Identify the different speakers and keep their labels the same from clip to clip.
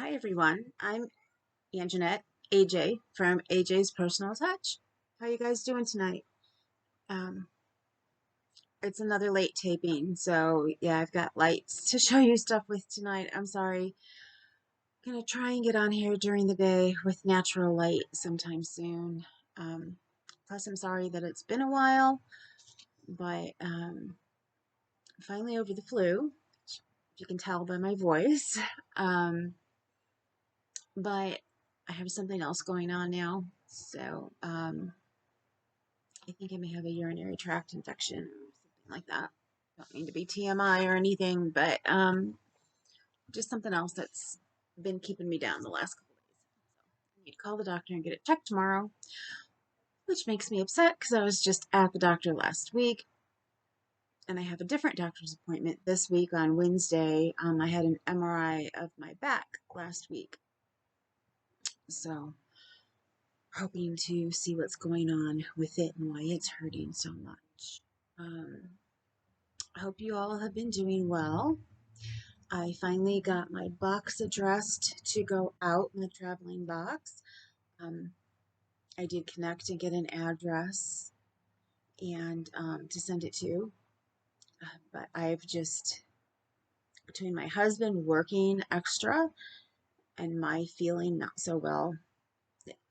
Speaker 1: Hi everyone, I'm Anjanette, AJ from AJ's Personal Touch. How you guys doing tonight? Um, it's another late taping, so yeah, I've got lights to show you stuff with tonight. I'm sorry. Gonna try and get on here during the day with natural light sometime soon. Um, Plus, I'm sorry that it's been a while, but finally over the flu, if you can tell by my voice. Um, but I have something else going on now, so I think I may have a urinary tract infection or something like that. Don't mean to be TMI or anything, but just something else that's been keeping me down the last couple of days. So I need to call the doctor and get it checked tomorrow, which makes me upset because I was just at the doctor last week and I have a different doctor's appointment this week on Wednesday. I had an MRI of my back last week, so hoping to see what's going on with it and why it's hurting so much. I hope you all have been doing well. I finally got my box addressed to go out, my traveling box. Um, I did connect and get an address and to send it to, but I've just, between my husband working extra and my feeling not so well,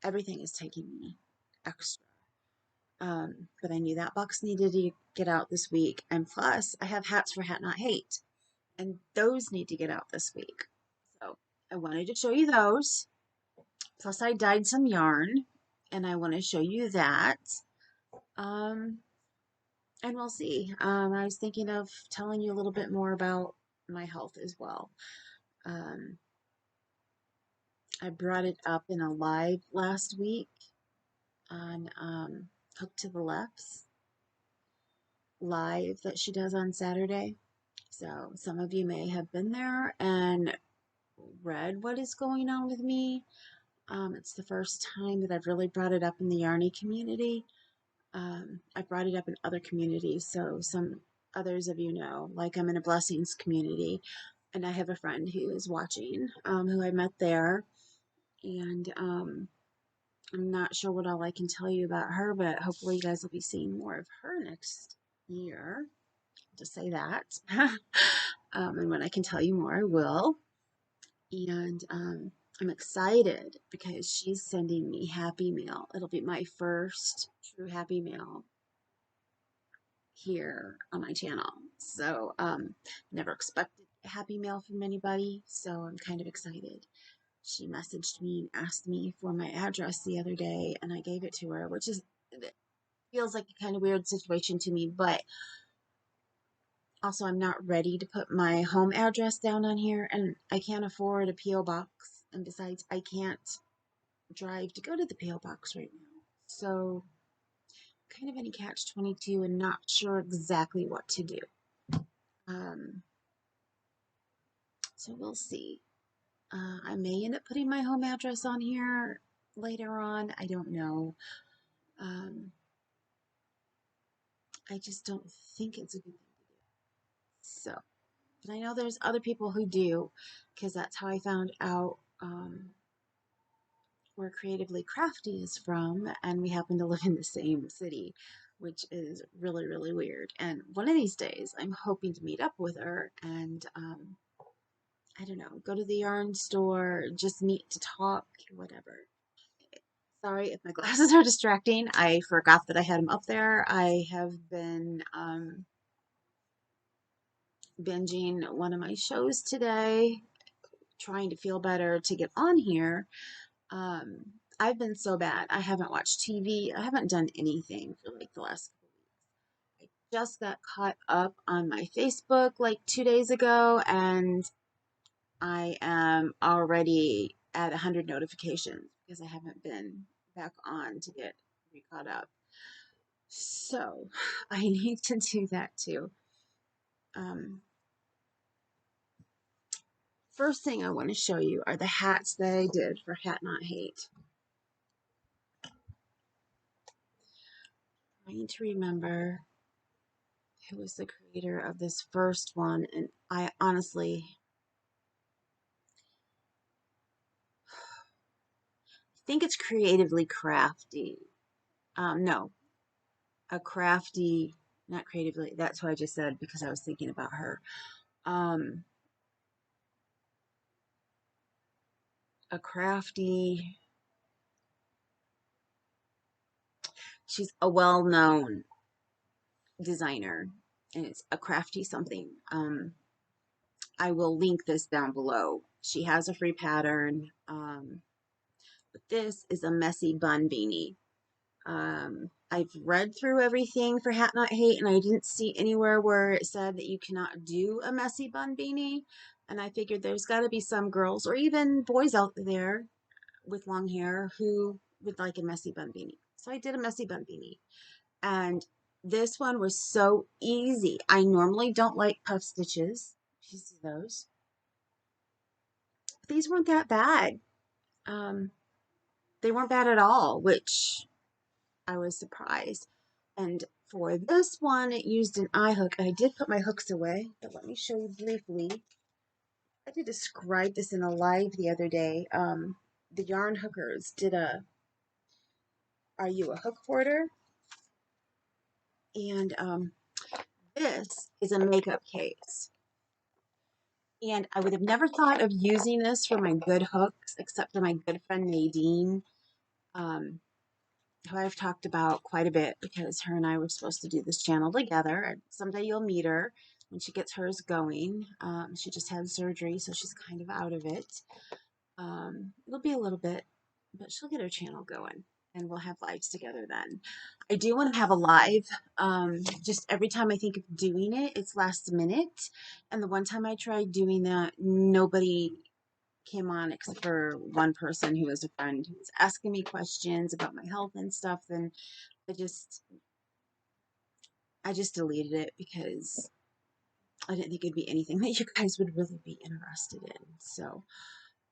Speaker 1: everything is taking me extra. But I knew that box needed to get out this week. And plus, I have hats for Hat Not Hate, and those need to get out this week. So I wanted to show you those. Plus, I dyed some yarn, and I want to show you that. Um, and we'll see. I was thinking of telling you a little bit more about my health as well. Um, I brought it up in a live last week on Hook to the Left's live that she does on Saturday. So some of you may have been there and read what is going on with me. It's the first time that I've really brought it up in the Yarny community. I brought it up in other communities, so some others of you know, like I'm in a blessings community, and I have a friend who is watching, who I met there, and I'm not sure what all I can tell you about her, but hopefully you guys will be seeing more of her next year, to say that. And when I can tell you more, I will. And I'm excited because she's sending me Happy Mail. It'll be my first true Happy Mail here on my channel. So never expected a Happy Mail from anybody, so I'm kind of excited. She messaged me and asked me for my address the other day, and I gave it to her, which is feels like a kind of weird situation to me, but also I'm not ready to put my home address down on here, and I can't afford a P.O. box, and besides, I can't drive to go to the P.O. box right now. So kind of in a catch-22 and not sure exactly what to do. Um, so we'll see. I may end up putting my home address on here later on. I don't know. Um, I just don't think it's a good thing to do. So, but I know there's other people who do, because that's how I found out where Creatively Crafty is from, and we happen to live in the same city, which is really, really weird. And one of these days, I'm hoping to meet up with her and I don't know, go to the yarn store, just meet to talk, whatever. Sorry if my glasses are distracting. I forgot that I had them up there. I have been binging one of my shows today, trying to feel better to get on here. Um, I've been so bad. I haven't watched TV. I haven't done anything for like the last couple weeks. I just got caught up on my Facebook like 2 days ago, and I am already at 100 notifications because I haven't been back on to get caught up. So I need to do that too. Um, First thing I want to show you are the hats that I did for Hat Not Hate. Trying to remember who was the creator of this first one, and I honestly think it's Creatively Crafty. No, a crafty, not creatively. That's what I just said because I was thinking about her. Um, a crafty. She's a well-known designer, and it's a crafty something. I will link this down below. She has a free pattern. But this is a messy bun beanie. I've read through everything for Hat Not Hate, and I didn't see anywhere where it said that you cannot do a messy bun beanie. And I figured there's got to be some girls or even boys out there with long hair who would like a messy bun beanie. So I did a messy bun beanie. And this one was so easy. I normally don't like puff stitches. You see those? But these weren't that bad. Um, they weren't bad at all, which I was surprised. And for this one, it used an eye hook. And I did put my hooks away, but let me show you briefly. I did describe this in a live the other day. The Yarn Hookers did a Are You a Hook Hoarder? And this is a makeup case. And I would have never thought of using this for my good hooks, except for my good friend Nadine, who I've talked about quite a bit because her and I were supposed to do this channel together. And someday you'll meet her when she gets hers going. She just had surgery, so she's kind of out of it. It'll be a little bit, but she'll get her channel going and we'll have lives together then. I do want to have a live. Just every time I think of doing it, it's last minute. And the one time I tried doing that, nobody came on except for one person who was a friend who was asking me questions about my health and stuff. And I just deleted it because I didn't think it'd be anything that you guys would really be interested in. So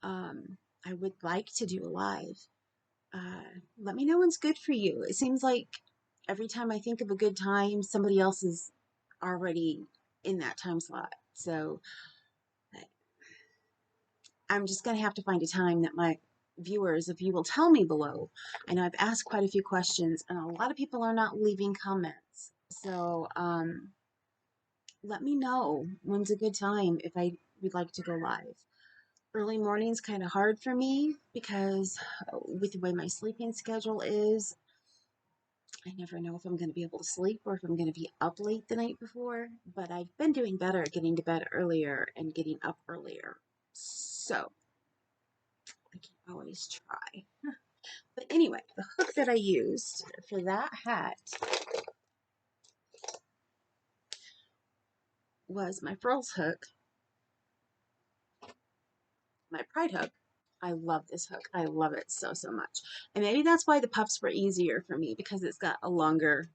Speaker 1: I would like to do a live. Let me know when's good for you. It seems like every time I think of a good time, somebody else is already in that time slot. So I'm just going to have to find a time that my viewers, if you will tell me below. I know I've asked quite a few questions and a lot of people are not leaving comments. So let me know when's a good time if I would like to go live. Early morning's kind of hard for me because with the way my sleeping schedule is, I never know if I'm going to be able to sleep or if I'm going to be up late the night before, but I've been doing better at getting to bed earlier and getting up earlier. So I can always try. But anyway, the hook that I used for that hat was my Furls hook, my Pride hook. I love this hook. I love it so, so much. And maybe that's why the puffs were easier for me because it's got a longer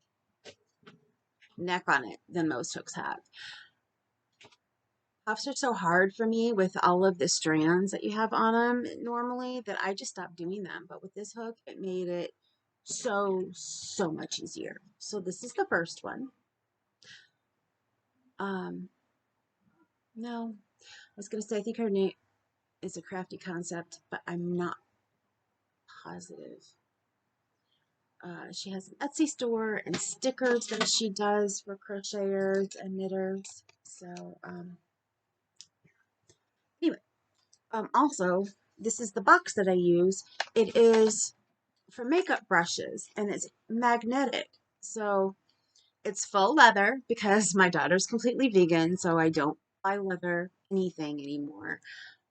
Speaker 1: neck on it than most hooks have. Puffs are so hard for me with all of the strands that you have on them normally that I just stopped doing them. But with this hook, it made it so, so much easier. So this is the first one. No, I was going to say, I think her name is a Crafty Concept, but I'm not positive. She has an Etsy store and stickers that she does for crocheters and knitters. So, anyway, also, this is the box that I use. It is for makeup brushes and it's magnetic. So it's faux leather because my daughter's completely vegan, so I don't buy leather anything anymore.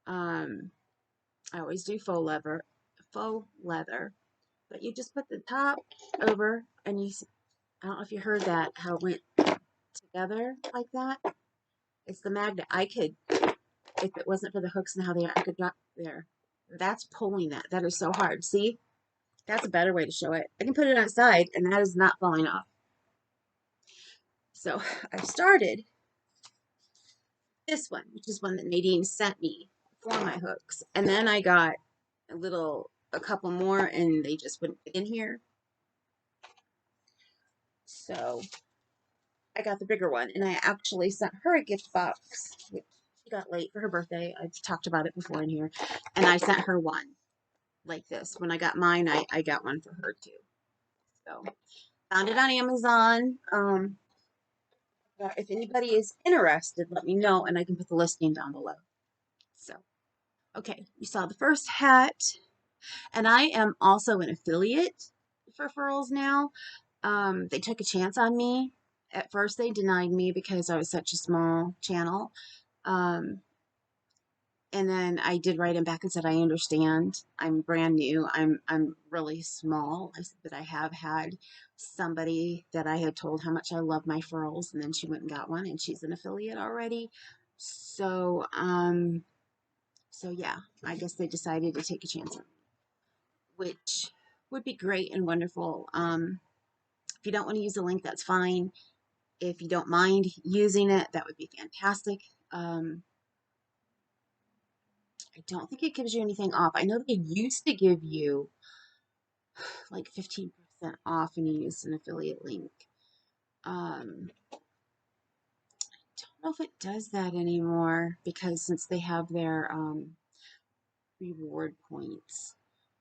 Speaker 1: I always do faux leather, but you just put the top over and I don't know if you heard that, how it went together like that. It's the magnet. I could, if it wasn't for the hooks and how they are, I could drop there. That's pulling that. That is so hard. See? That's a better way to show it. I can put it outside and that is not falling off. So I started this one, which is one that Nadine sent me for my hooks. And then I got a couple more and they just wouldn't fit in here. So I got the bigger one and I actually sent her a gift box, which she got late for her birthday. I've talked about it before in here. And I sent her one. like this. When I got mine, I got one for her too. So found it on Amazon. If anybody is interested, let me know and I can put the listing down below. So, okay, you saw the first hat, and I am also an affiliate for Furls now. They took a chance on me. At first, they denied me because I was such a small channel. Um, and then I did write him back and said, I understand. I'm brand new. I'm really small. I said that I have had somebody that I had told how much I love my furls, and then she went and got one, and she's an affiliate already. So, so yeah, I guess they decided to take a chance on me, which would be great and wonderful. If you don't want to use the link, that's fine. If you don't mind using it, that would be fantastic. I don't think it gives you anything off. I know they used to give you like 15% off when you used an affiliate link. Don't know if it does that anymore because since they have their reward points.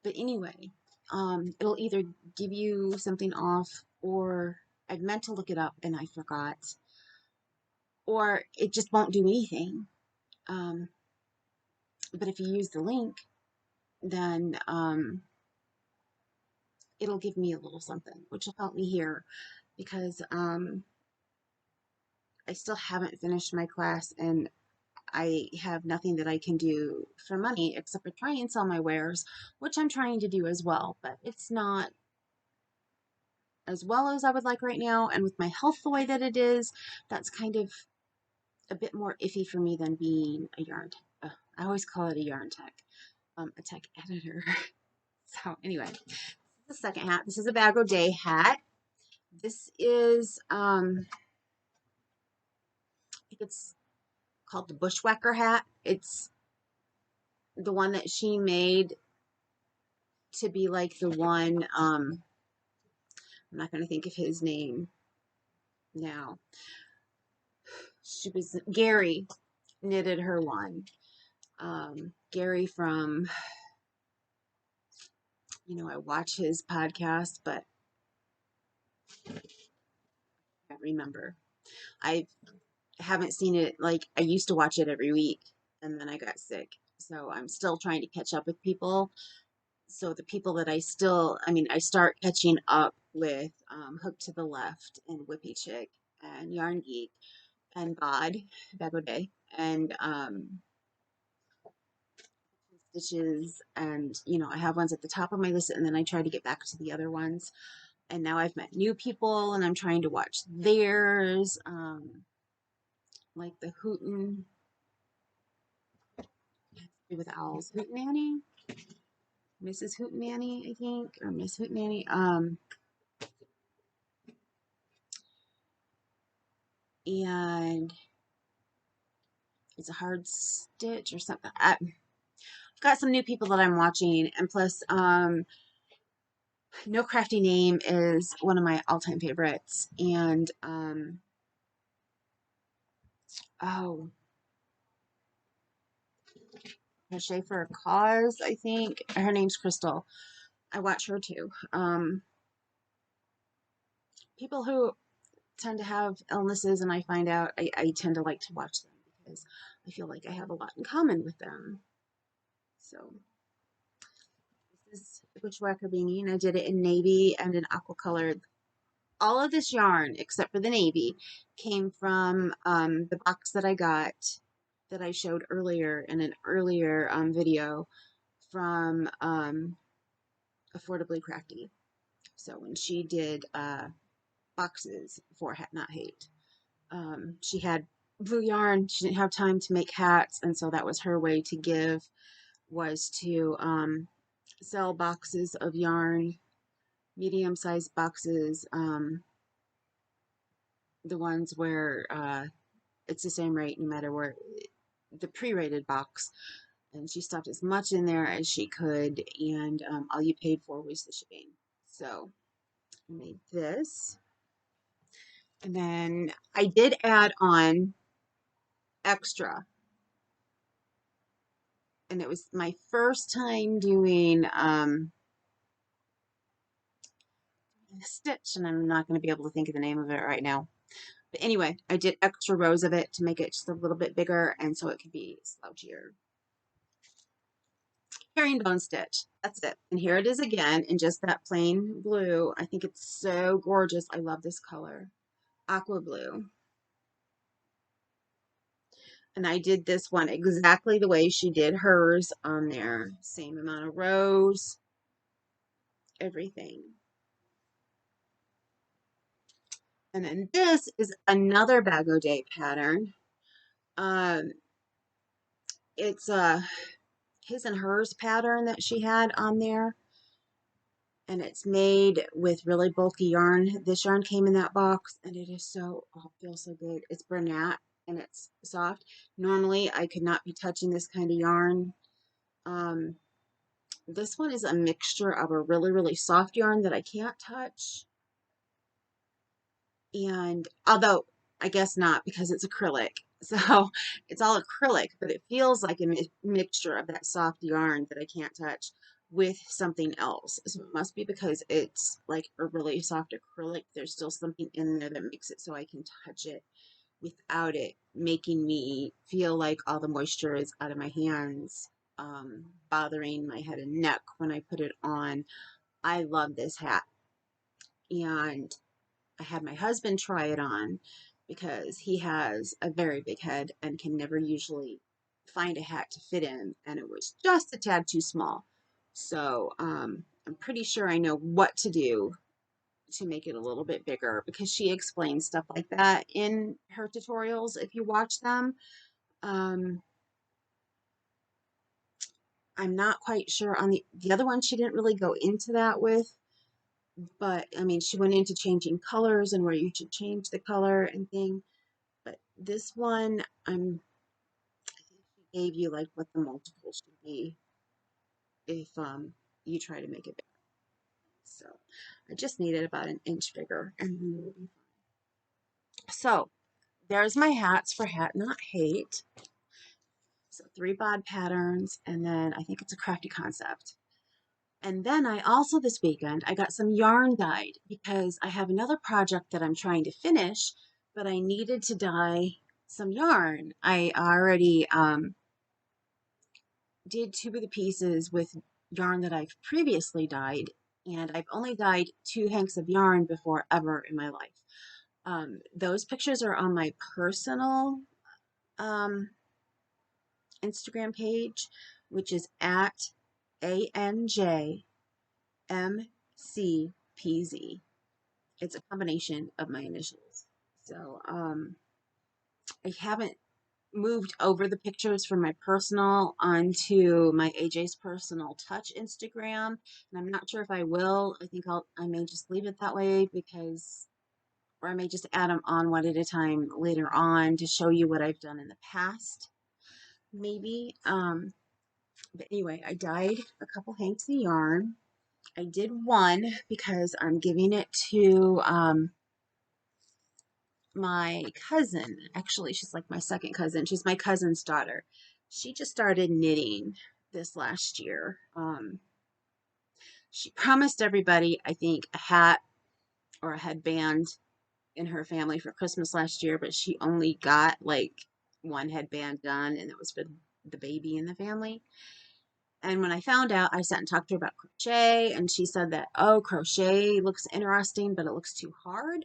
Speaker 1: But anyway, it'll either give you something off, or I meant to look it up and I forgot, or it just won't do anything. But if you use the link, then it'll give me a little something, which will help me here because I still haven't finished my class and I have nothing that I can do for money except for try and sell my wares, which I'm trying to do as well, but it's not as well as I would like right now. And with my health the way that it is, that's kind of a bit more iffy for me than being a yarn tech. I always call it a yarn tech, a tech editor. So anyway, this is the second hat. This is a Bag O' Day hat. This is, I think it's called the Bushwhacker hat. It's the one that she made to be like the one, I'm not going to think of his name now. She was, Gary knitted her one. Gary from, I watch his podcast, but I can't remember. I haven't seen it, like, I used to watch it every week, and then I got sick. So I'm still trying to catch up with people. So the people that I start catching up with Hook to the Left and Whippy Chick and Yarn Geek and Bag O' Day, and Stitches, and I have ones at the top of my list, and then I try to get back to the other ones. And now I've met new people, and I'm trying to watch theirs, like the Hooten with Owls, Hootenanny, Mrs. Hootenanny, I think, or Miss Hootenanny. And it's a hard stitch or something. I've got some new people that I'm watching, and plus, No Crafty Name is one of my all-time favorites, and oh, Crochet for a Cause, I think her name's Crystal. I watch her too. People who tend to have illnesses, and I find out I tend to like to watch them because I feel like I have a lot in common with them. So this is Bushwhacker Beanie, and I did it in navy and in aqua colored. All of this yarn, except for the navy, came from the box that I got that I showed earlier in an earlier video from Affordably Crafty. So when she did boxes for Hat Not Hate, she had blue yarn. She didn't have time to make hats, and so that was her way to give, was to sell boxes of yarn, medium-sized boxes, the ones where it's the same rate no matter where, the pre-rated box. And she stuffed as much in there as she could, and all you paid for was the shipping. So I made this, and then I did add on extra, and it was my first time doing stitch, and I'm not going to be able to think of the name of it right now. But anyway, I did extra rows of it to make it just a little bit bigger and so it could be slouchier. Herringbone stitch. That's it. And here it is again in just that plain blue. I think it's so gorgeous. I love this color. Aqua blue. And I did this one exactly the way she did hers on there. Same amount of rows, everything. And then this is another Bag O' Day pattern. Um, it's a his and hers pattern that she had on there. And it's made with really bulky yarn. This yarn came in that box and it is so, oh, it feels so good. It's Bernat and it's soft. Normally I could not be touching this kind of yarn. This one is a mixture of a really, really soft yarn that I can't touch. And although I guess not because it's acrylic. So it's all acrylic, but it feels like a mixture of that soft yarn that I can't touch with something else. So it must be because it's like a really soft acrylic. There's still something in there that makes it so I can touch it without it making me feel like all the moisture is out of my hands, bothering my head and neck when I put it on. I love this hat. And I had my husband try it on because he has a very big head and can never usually find a hat to fit in, and it was just a tad too small. So I'm pretty sure I know what to do to make it a little bit bigger because she explains stuff like that in her tutorials if you watch them. Um, I'm not quite sure on the other one. She didn't really go into that with, but I mean, she went into changing colors and where you should change the color and thing. But this one, I think she gave you like what the multiple should be if you try to make it bigger. So I just needed about an inch bigger and then it will be fine. So there's my hats for Hat Not Hate. So 3 bod patterns, and then I think it's a Crafty Concept. And then I also this weekend, I got some yarn dyed because I have another project that I'm trying to finish, but I needed to dye some yarn. I already did 2 of the pieces with yarn that I've previously dyed, and I've only dyed 2 hanks of yarn before ever in my life. Those pictures are on my personal Instagram page, which is at ANJMCPZ. It's a combination of my initials. So I haven't moved over the pictures from my personal onto my AJ's Personal Touch Instagram, and I'm not sure if I will. I think I may just leave it that way because, or I may just add them on one at a time later on to show you what I've done in the past, maybe. But anyway, I dyed a couple hanks of yarn. I did one because I'm giving it to my cousin. Actually, she's like my second cousin. She's my cousin's daughter. She just started knitting this last year. She promised everybody, I think, a hat or a headband in her family for Christmas last year, but she only got like one headband done, and it was for the baby in the family. And when I found out, I sat and talked to her about crochet, and she said that, oh, crochet looks interesting, but it looks too hard.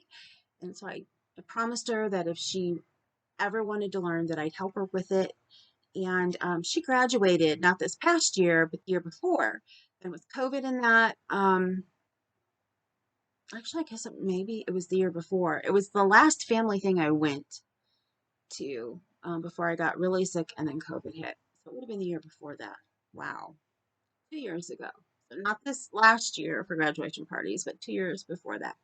Speaker 1: And so I promised her that if she ever wanted to learn, that I'd help her with it. And she graduated not this past year, but the year before. And with COVID and that, actually, I guess maybe it was the year before. It was the last family thing I went to before I got really sick and then COVID hit. So it would have been the year before that. Wow. 2 years ago. So not this last year for graduation parties, but 2 years before that.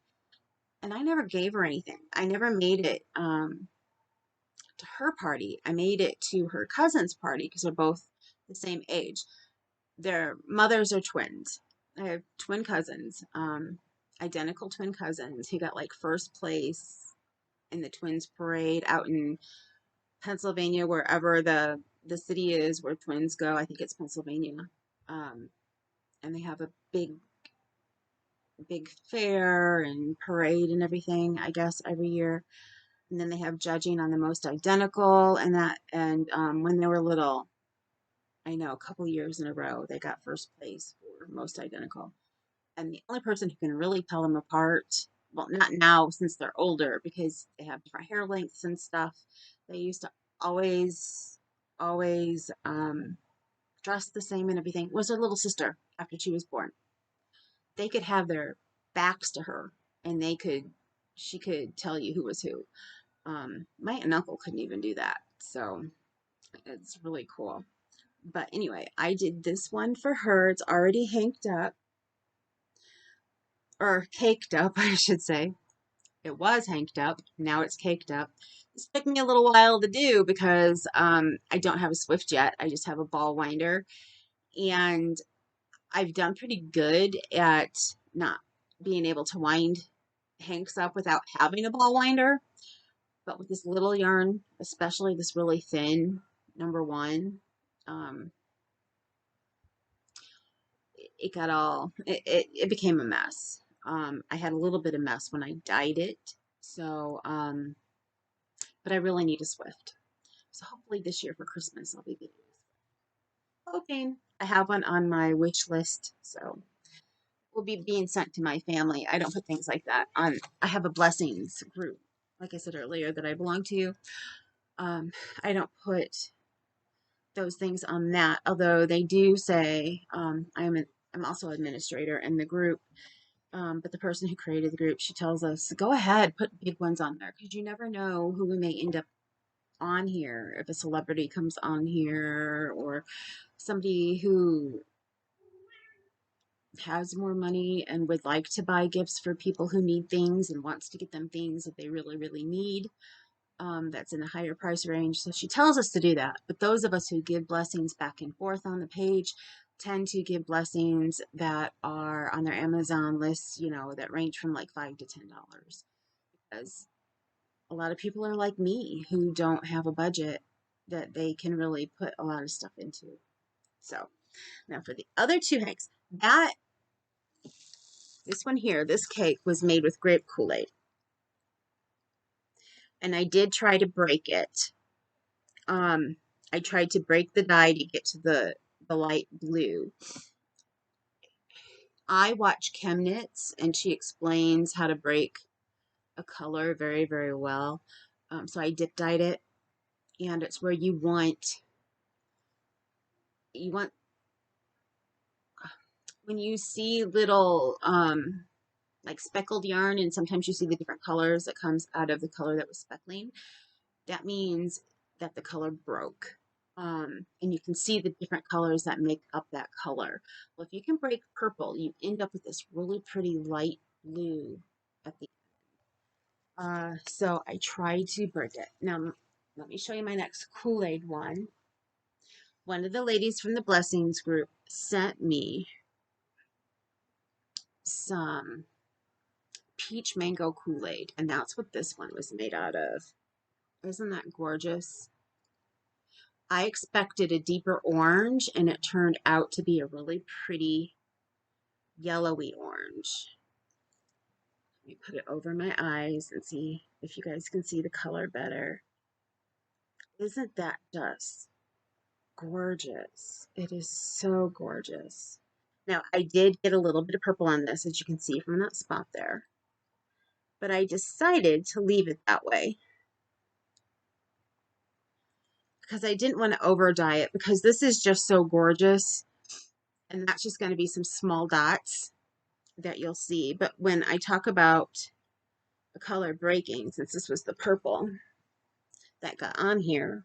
Speaker 1: And I never gave her anything. I never made it to her party. I made it to her cousin's party because they're both the same age. Their mothers are twins. I have twin cousins, identical twin cousins who got like first place in the twins parade out in Pennsylvania, wherever the the city is where twins go. I think it's Pennsylvania. Um, and they have a big fair and parade and everything, I guess, every year. And then they have judging on the most identical and that. And when they were little, I know a couple years in a row, they got first place for most identical. And the only person who can really tell them apart, well, not now since they're older because they have different hair lengths and stuff. They used to always dress the same and everything. Was their little sister after she was born. They could have their backs to her, and she could tell you who was who. My aunt and uncle couldn't even do that, so it's really cool. But anyway, I did this one for her. It's already hanked up, or caked up, I should say. It was hanked up. Now it's caked up. This took me a little while to do because I don't have a Swift yet. I just have a ball winder. And I've done pretty good at not being able to wind hanks up without having a ball winder. But with this little yarn, especially this really thin number one, um, it got it became a mess. I had a little bit of mess when I dyed it. So, but I really need a Swift. So hopefully this year for Christmas I'll be getting hoping. I have one on my wish list, so will be being sent to my family. I don't put things like that on. I have a blessings group, like I said earlier, that I belong to. Um, I don't put those things on that, although they do say I'm also administrator in the group. But the person who created the group, she tells us, go ahead, put big ones on there because you never know who we may end up on here. If a celebrity comes on here or somebody who has more money and would like to buy gifts for people who need things and wants to get them things that they really, really need. That's in a higher price range. So she tells us to do that. But those of us who give blessings back and forth on the page tend to give blessings that are on their Amazon list, that range from like $5 to $10. Because a lot of people are like me who don't have a budget that they can really put a lot of stuff into. So now for the other two hanks, this one here, this cake was made with grape Kool-Aid. And I did try to break it. I tried to break the dye to get to the light blue. I watch Chemnitz and she explains how to break a color very, very well. So I dip dyed it, and it's where you want when you see little like speckled yarn, and sometimes you see the different colors that comes out of the color that was speckling. That means that the color broke. And you can see the different colors that make up that color. Well, if you can break purple, you end up with this really pretty light blue at the end. So I tried to break it. Now, let me show you my next Kool-Aid one. One of the ladies from the Blessings group sent me some peach mango Kool-Aid, and that's what this one was made out of. Isn't that gorgeous? I expected a deeper orange, and it turned out to be a really pretty yellowy orange. Let me put it over my eyes and see if you guys can see the color better. Isn't that just gorgeous? It is so gorgeous. Now, I did get a little bit of purple on this, as you can see from that spot there, but I decided to leave it that way because I didn't want to over dye it, because this is just so gorgeous, and that's just going to be some small dots that you'll see. But when I talk about the color breaking, since this was the purple that got on here,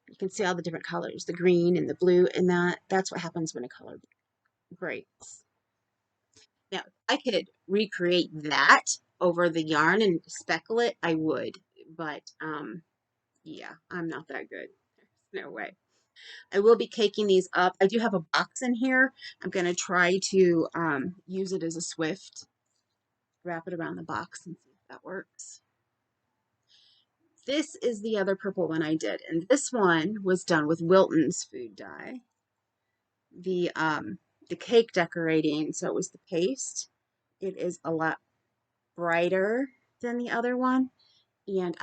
Speaker 1: you can see all the different colors, the green and the blue, and that's what happens when a color breaks. Now, if I could recreate that over the yarn and speckle it, I would. But yeah, I'm not that good. No way. I will be caking these up. I do have a box in here. I'm going to try to use it as a Swift, wrap it around the box and see if that works. This is the other purple one I did, and this one was done with Wilton's food dye. The cake decorating, so it was the paste. It is a lot brighter than the other one, and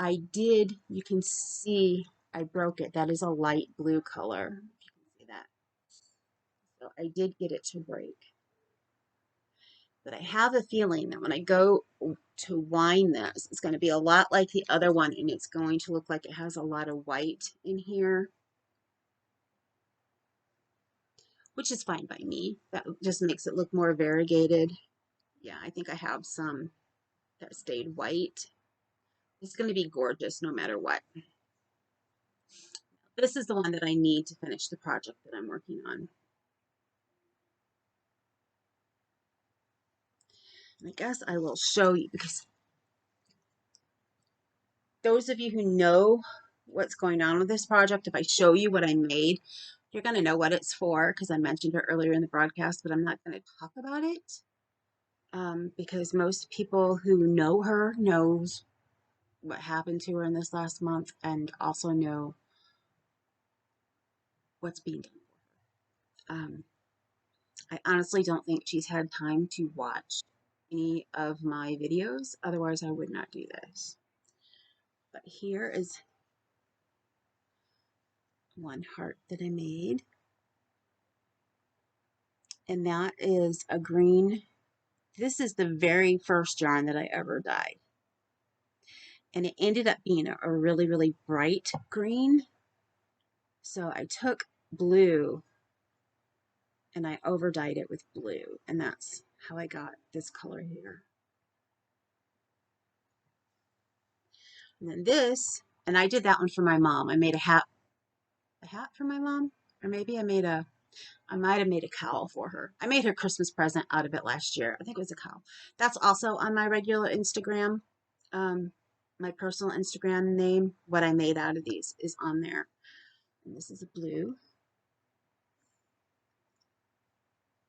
Speaker 1: you can see I broke it. That is a light blue color. You can see that. So I did get it to break. But I have a feeling that when I go to wine this, it's going to be a lot like the other one, and it's going to look like it has a lot of white in here, which is fine by me. That just makes it look more variegated. Yeah, I think I have some that stayed white. It's going to be gorgeous no matter what. This is the one that I need to finish the project that I'm working on. And I guess I will show you, because those of you who know what's going on with this project, if I show you what I made, you're going to know what it's for, because I mentioned it earlier in the broadcast, but I'm not going to talk about it because most people who know her knows what happened to her in this last month and also know what's being done for her. I honestly don't think she's had time to watch any of my videos, otherwise I would not do this. But here is one heart that I made, and that is a green. This is the very first yarn that I ever dyed, and it ended up being a really, really bright green. So I took blue and I over dyed it with blue, and that's how I got this color here. And then this, and I did that one for my mom. I made a hat for my mom, or maybe I might have made a cowl for her. I made her Christmas present out of it last year. I think it was a cowl. That's also on my regular Instagram. My personal Instagram name. What I made out of these is on there. And this is a blue.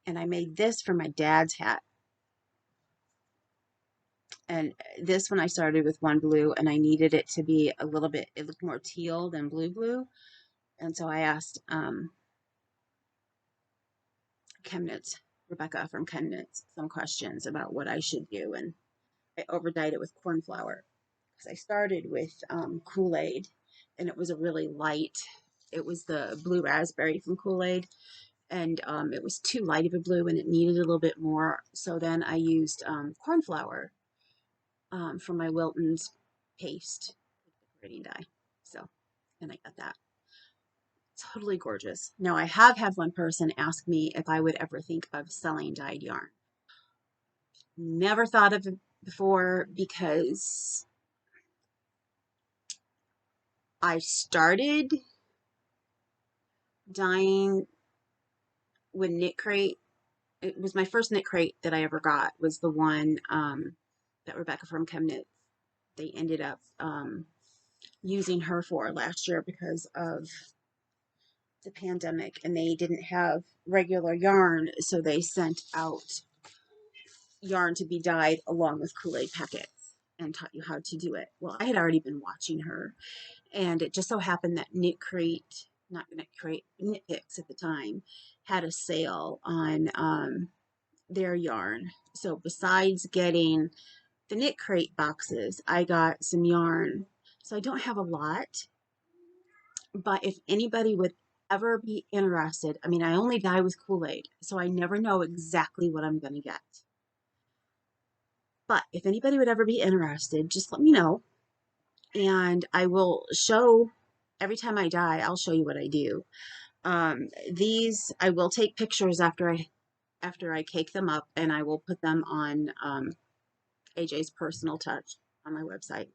Speaker 1: And I made this for my dad's hat. And this one I started with one blue, and I needed it to be a little bit, it looked more teal than blue. And so I asked Chemnitz, Rebecca from Chemnitz, some questions about what I should do. And I overdyed it with corn flour, because I started with Kool-Aid, and it was a really light, it was the blue raspberry from Kool-Aid, and it was too light of a blue and it needed a little bit more. So then I used corn flour from my Wilton's paste decorating dye. So, and I got that. Totally gorgeous. Now, I have had one person ask me if I would ever think of selling dyed yarn. Never thought of it before, because I started dyeing when Knit Crate, it was my first Knit Crate that I ever got, was the one that Rebecca from Chemnitz, they ended up using her for last year because of the pandemic, and they didn't have regular yarn, so they sent out yarn to be dyed along with Kool-Aid packets and taught you how to do it. Well, I had already been watching her, and it just so happened that Knit Crate, not Knit Crate, Knit Picks at the time, had a sale on their yarn. So besides getting the Knit Crate boxes, I got some yarn. So I don't have a lot, but if anybody would ever be interested, I mean, I only dye with Kool-Aid, so I never know exactly what I'm going to get. But if anybody would ever be interested, just let me know, and I will show, every time I dye, I'll show you what I do. These, I will take pictures after I cake them up, and I will put them on AJ's Personal Touch on my website,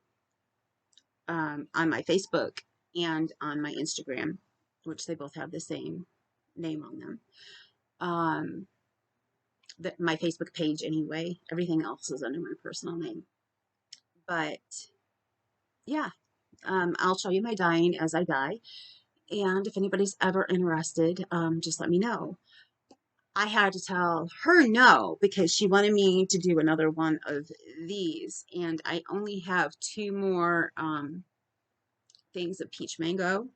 Speaker 1: on my Facebook, and on my Instagram, which they both have the same name on them. My Facebook page anyway. Everything else is under my personal name. But yeah, I'll show you my dyeing as I dye. And if anybody's ever interested, just let me know. I had to tell her no, because she wanted me to do another one of these, and I only have two more things of peach mango.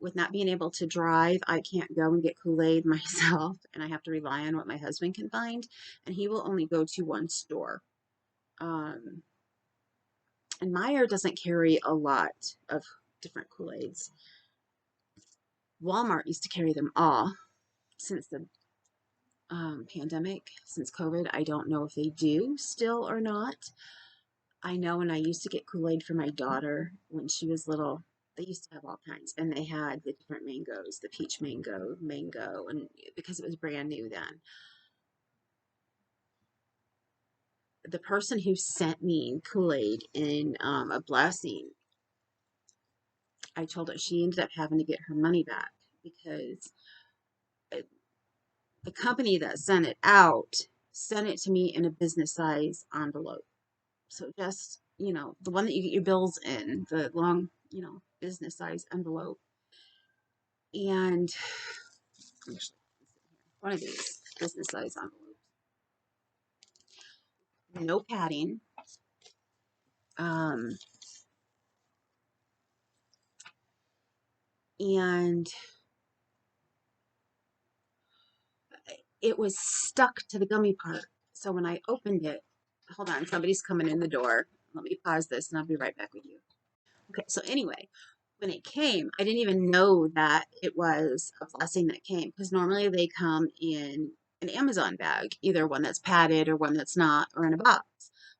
Speaker 1: With not being able to drive, I can't go and get Kool-Aid myself, and I have to rely on what my husband can find, and he will only go to one store. Um, and Meyer doesn't carry a lot of different Kool-Aids. Walmart used to carry them all since the pandemic, since COVID. I don't know if they do still or not. I know when I used to get Kool-Aid for my daughter when she was little, they used to have all kinds, and they had the different mangoes, the peach mango, and because it was brand new then. The person who sent me Kool-Aid in a blessing, I told her she ended up having to get her money back because the company that sent it out sent it to me in a business size envelope. So just, the one that you get your bills in, the long, business size envelope. And one of these business size envelopes. No padding. Um, and it was stuck to the gummy part. So when I opened it, hold on, somebody's coming in the door. Let me pause this and I'll be right back with you. Okay, so anyway, when it came, I didn't even know that it was a blessing that came because normally they come in an Amazon bag, either one that's padded or one that's not, or in a box.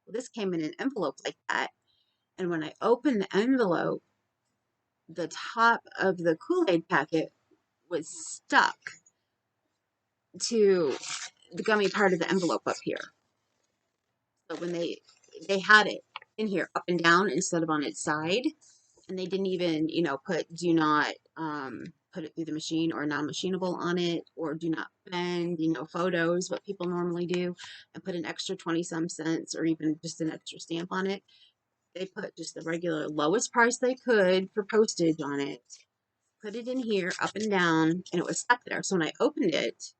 Speaker 1: Well, this came in an envelope like that. And when I opened the envelope, the top of the Kool-Aid packet was stuck to the gummy part of the envelope up here. So when they had it in here up and down instead of on its side, and they didn't even, put do not put it through the machine or non-machinable on it, or do not bend, photos, what people normally do, and put an extra 20 some cents or even just an extra stamp on it. They put just the regular lowest price they could for postage on it, put it in here up and down, and it was stuck there. So when I opened it,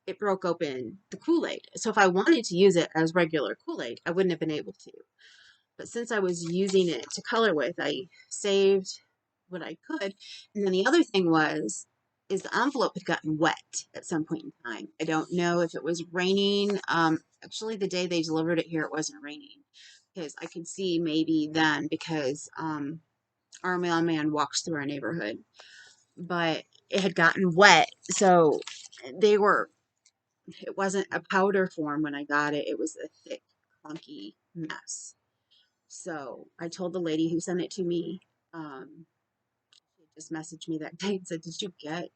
Speaker 1: it broke open the Kool-Aid. So if I wanted to use it as regular Kool-Aid, I wouldn't have been able to. But since I was using it to color with, I saved what I could. And then the other thing is the envelope had gotten wet at some point in time. I don't know if it was raining. Actually, the day they delivered it here, it wasn't raining because I could see maybe then because our mailman walks through our neighborhood, but it had gotten wet. So they were, it wasn't a powder form when I got it. It was a thick, clunky mess. So I told the lady who sent it to me, she just messaged me that day and said, "Did you get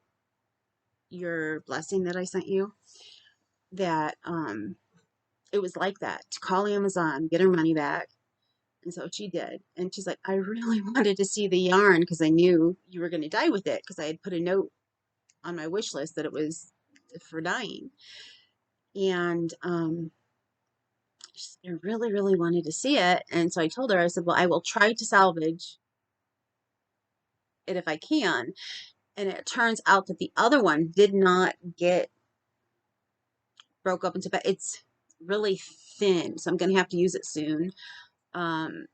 Speaker 1: your blessing that I sent you?" That it was like that. To call Amazon, get her money back. And so she did. And she's like, "I really wanted to see the yarn because I knew you were going to dye with it because I had put a note on my wish list that it was for dyeing." And I really, really wanted to see it. And so I told her, I said, "Well, I will try to salvage it if I can." And it turns out that the other one did not get broke up into, but it's really thin, so I'm going to have to use it soon. Um,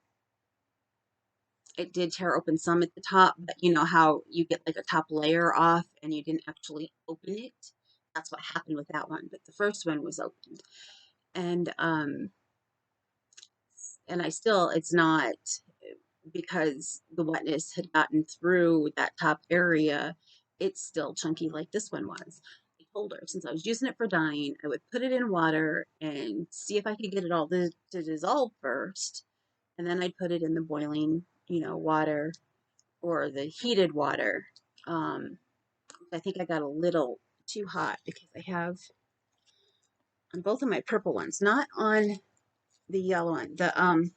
Speaker 1: it did tear open some at the top, but you know how you get like a top layer off and you didn't actually open it? That's what happened with that one, but the first one was opened. And I still, it's not, because the wetness had gotten through that top area, it's still chunky like this one was. I told her since I was using it for dyeing, I would put it in water and see if I could get it all to dissolve first, and then I'd put it in the boiling, water or the heated water. I think I got a little too hot because I have on both of my purple ones, not on the yellow one. Not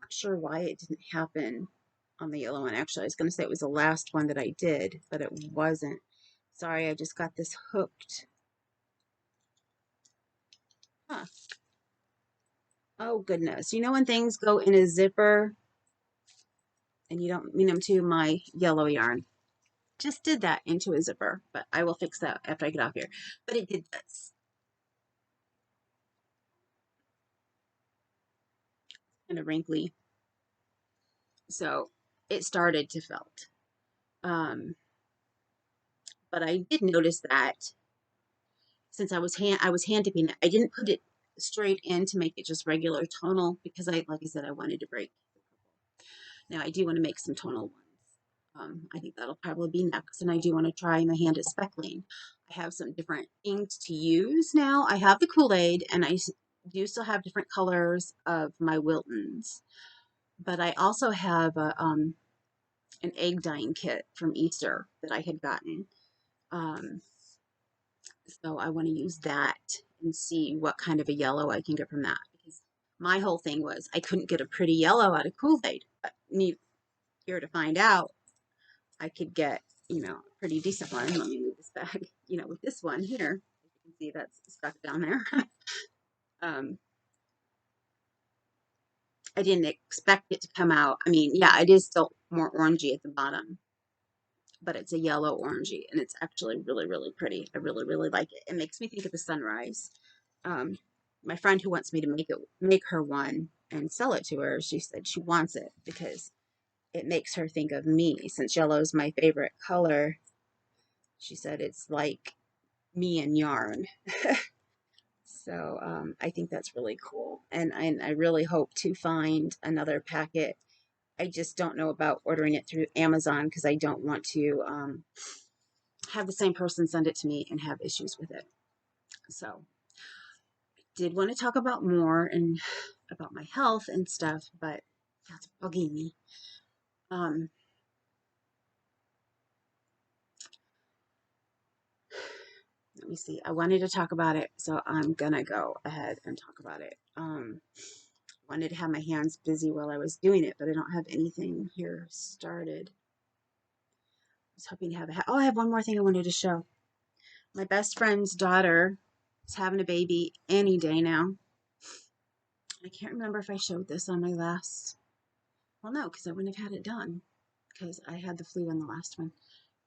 Speaker 1: sure why it didn't happen on the yellow one. Actually, I was going to say it was the last one that I did, but it wasn't. Sorry, I just got this hooked. Huh. Oh, goodness. You know when things go in a zipper and you don't mean them to? My yellow yarn just did that into a zipper, but I will fix that after I get off here. But it did this. kind of wrinkly. So it started to felt. Um, but I did notice that since I was hand dipping it, I didn't put it straight in to make it just regular tonal because like I said, I wanted to break. Now I do want to make some tonal ones. I think that'll probably be next, and I do want to try my hand at speckling. I have some different inks to use now. I have the Kool-Aid, and I do still have different colors of my Wiltons, but I also have an egg dyeing kit from Easter that I had gotten. Um, so I want to use that and see what kind of a yellow I can get from that, because my whole thing was I couldn't get a pretty yellow out of Kool-Aid, but here to find out I could get, a pretty decent one. Let me move this bag, with this one here. As you can see, that's stuck down there. um, I didn't expect it to come out. I mean, yeah, it is still more orangey at the bottom, but it's a yellow orangey, and it's actually really, really pretty. I really, really like it. It makes me think of the sunrise. Um, my friend who wants me to make her one and sell it to her, she said she wants it because it makes her think of me. Since yellow is my favorite color, she said it's like me and yarn. So I think that's really cool. And I really hope to find another packet. I just don't know about ordering it through Amazon because I don't want to have the same person send it to me and have issues with it. So I did want to talk about more and about my health and stuff, but that's bugging me. Um, Let me see. I wanted to talk about it, so I'm gonna go ahead and talk about it. Wanted to have my hands busy while I was doing it, but I don't have anything here started. I was hoping to have oh, I have one more thing I wanted to show. My best friend's daughter is having a baby any day now. I can't remember if I showed this on my last. Well, no, because I wouldn't have had it done because I had the flu on the last one.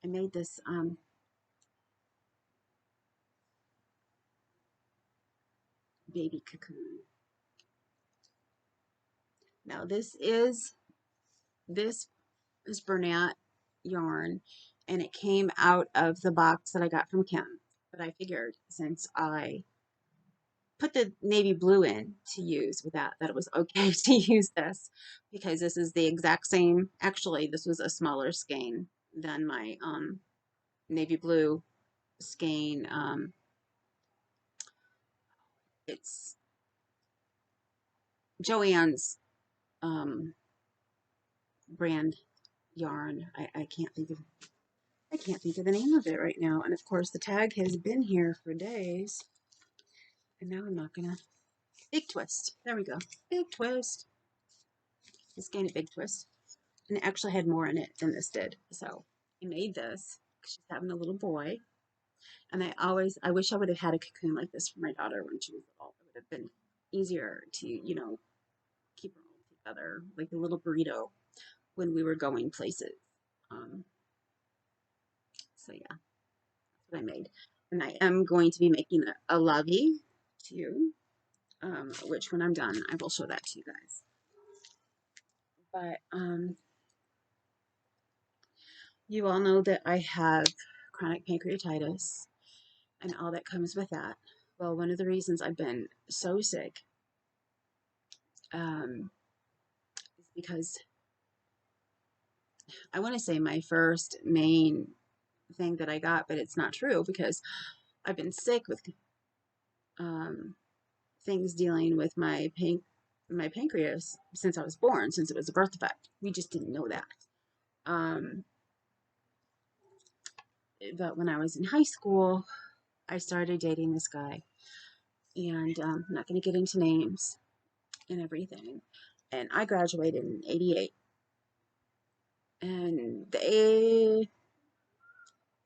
Speaker 1: I made this baby cocoon. Now this is Bernat yarn, and it came out of the box that I got from Kim. But I figured since I put the navy blue in to use with that it was okay to use this, because this is the exact same. Actually, this was a smaller skein than my navy blue skein. It's Joann's brand yarn. I can't think of the name of it right now. And of course the tag has been here for days. And now I'm not gonna. Big Twist. There we go. Big Twist. This gained a Big Twist. And it actually had more in it than this did. So I made this because she's having a little boy. And I wish I would have had a cocoon like this for my daughter when she was little. It would have been easier to, keep her all together, like a little burrito when we were going places. Um, so yeah, that's what I made. And I am going to be making a lovey too, which when I'm done, I will show that to you guys. But you all know that I have chronic pancreatitis and all that comes with that. Well, one of the reasons I've been so sick is because I want to say my first main thing that I got, but it's not true because I've been sick with um, things dealing with my pancreas since I was born, since it was a birth defect. We just didn't know that. Um, but when I was in high school, I started dating this guy, and I'm not going to get into names and everything. And I graduated in '88, and the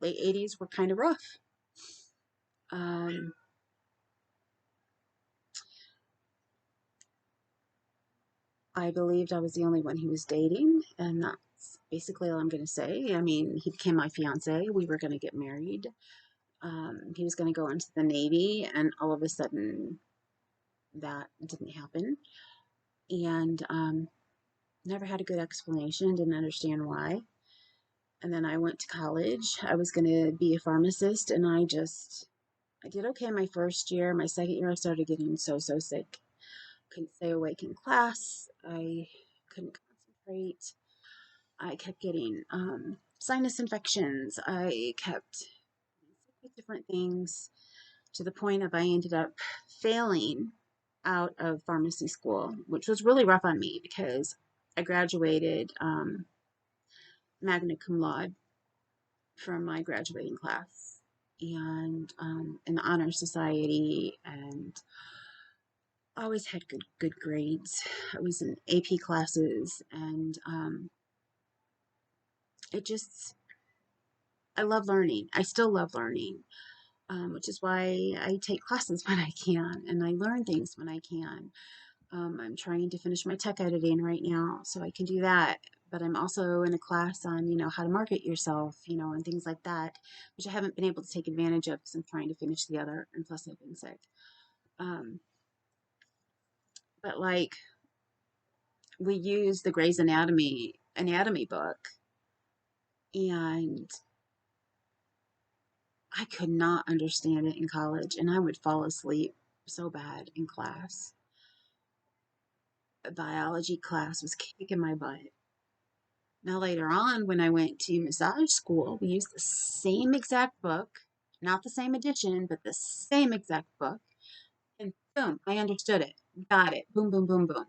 Speaker 1: late '80s were kind of rough. Um, I believed I was the only one he was dating, and that's basically all I'm going to say. I mean, he became my fiance. We were going to get married. He was going to go into the Navy, and all of a sudden, that didn't happen. and never had a good explanation, didn't understand why. And then I went to college. I was going to be a pharmacist, and I did okay my first year. My second year, I started getting so sick. Couldn't stay awake in class. I couldn't concentrate. I kept getting sinus infections. I kept sick with different things to the point of I ended up failing out of pharmacy school, which was really rough on me because I graduated magna cum laude from my graduating class and in the honor society, and always had good grades. I was in AP classes, and it just I love learning. I still love learning, which is why I take classes when I can and I learn things when I can. I'm trying to finish my tech editing right now so I can do that. But I'm also in a class on, how to market yourself, and things like that, which I haven't been able to take advantage of because I'm trying to finish the other, and plus I've been sick. Um, but like we use the Grey's Anatomy book, and I could not understand it in college, and I would fall asleep so bad in class. A biology class was kicking my butt. Now, later on, when I went to massage school, we used the same exact book, not the same edition, but the same exact book. And boom, I understood it, got it. Boom, boom, boom, boom.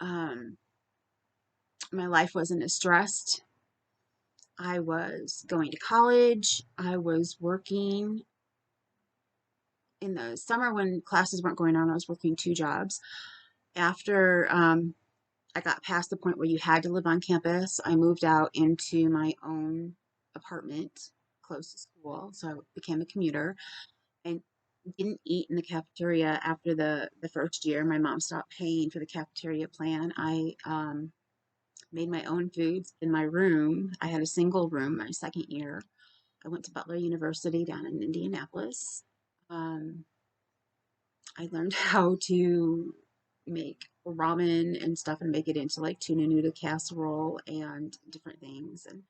Speaker 1: Um, my life wasn't as stressed. I was going to college. I was working in the summer when classes weren't going on. I was working two jobs. After I got past the point where you had to live on campus, I moved out into my own apartment close to school. So I became a commuter and didn't eat in the cafeteria after the first year. My mom stopped paying for the cafeteria plan. I made my own foods in my room. I had a single room my second year. I went to Butler University down in Indianapolis. Um, I learned how to make ramen and stuff and make it into like tuna noodle casserole and different things. And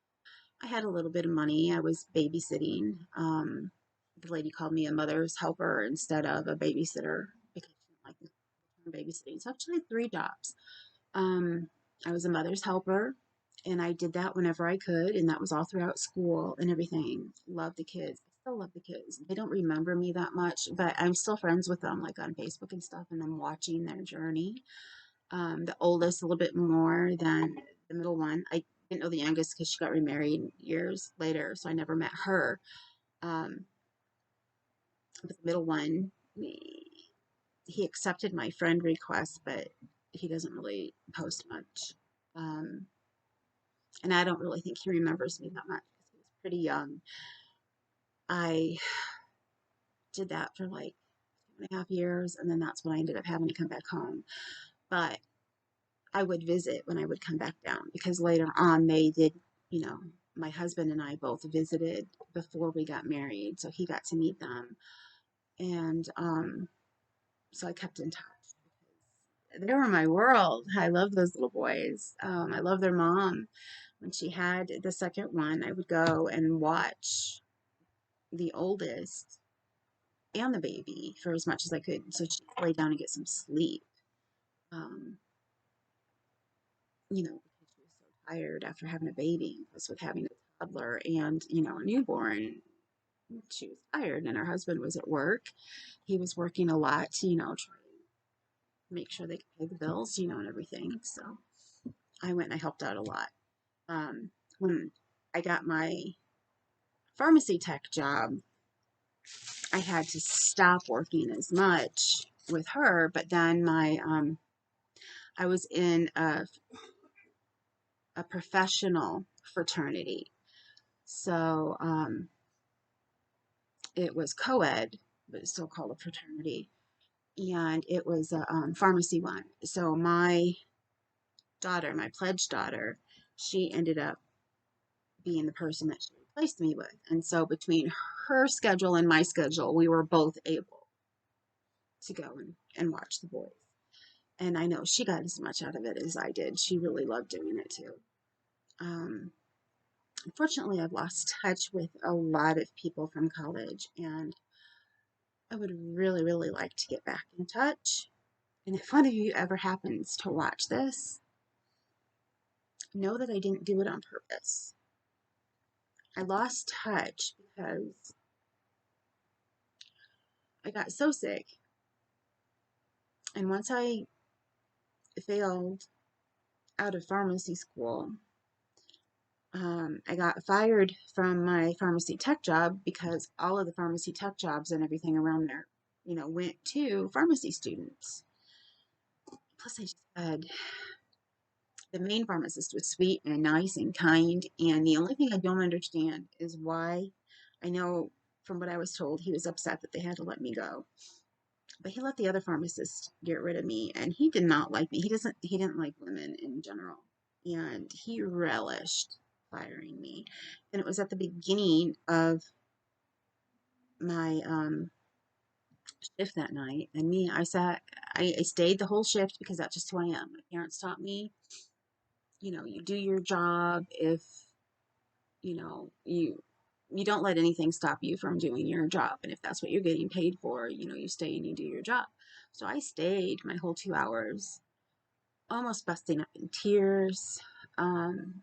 Speaker 1: I had a little bit of money. I was babysitting. The lady called me a mother's helper instead of a babysitter because she didn't like the term babysitting. So I actually had three jobs. Um, I was a mother's helper, and I did that whenever I could, and that was all throughout school and everything. Love the kids. I still love the kids. They don't remember me that much, but I'm still friends with them, like on Facebook and stuff, and I'm watching their journey. The oldest a little bit more than the middle one. I didn't know the youngest because she got remarried years later, so I never met her. Um, but the middle one, he accepted my friend request, but he doesn't really post much. Um, and I don't really think he remembers me that much because he was pretty young. I did that for like 2.5 years, and then that's when I ended up having to come back home. But I would visit when I would come back down because later on they did, you know, my husband and I both visited before we got married, so he got to meet them, and so I kept in touch. They were my world. I love those little boys. I love their mom. When she had the second one, I would go and watch the oldest and the baby for as much as I could so she could lay down and get some sleep. Um, because she was so tired after having a baby, plus with having a toddler and, a newborn. She was tired, and her husband was at work. He was working a lot to, try to make sure they could pay the bills, and everything. So I went and I helped out a lot. When I got my pharmacy tech job, I had to stop working as much with her, but then I was in a professional fraternity. So it was co-ed, but it's still called a fraternity. And it was a pharmacy one. So my daughter, my pledge daughter, she ended up being the person that she replaced me with. And so between her schedule and my schedule, we were both able to go and watch the boys. And I know she got as much out of it as I did. She really loved doing it too. Um, Unfortunately, I've lost touch with a lot of people from college, and I would really, really like to get back in touch. And if one of you ever happens to watch this, know that I didn't do it on purpose. I lost touch because I got so sick. And once I failed out of pharmacy school, I got fired from my pharmacy tech job because all of the pharmacy tech jobs and everything around there, went to pharmacy students. Plus, I just had the main pharmacist was sweet and nice and kind. And the only thing I don't understand is why. I know from what I was told, he was upset that they had to let me go. But he let the other pharmacist get rid of me, and he did not like me. He didn't like women in general. And he relished firing me. And it was at the beginning of my shift that night. And I stayed the whole shift because that's just who I am. My parents taught me, you do your job. If you know you don't let anything stop you from doing your job, and if that's what you're getting paid for, you stay and you do your job. So I stayed my whole 2 hours, almost busting up in tears. um,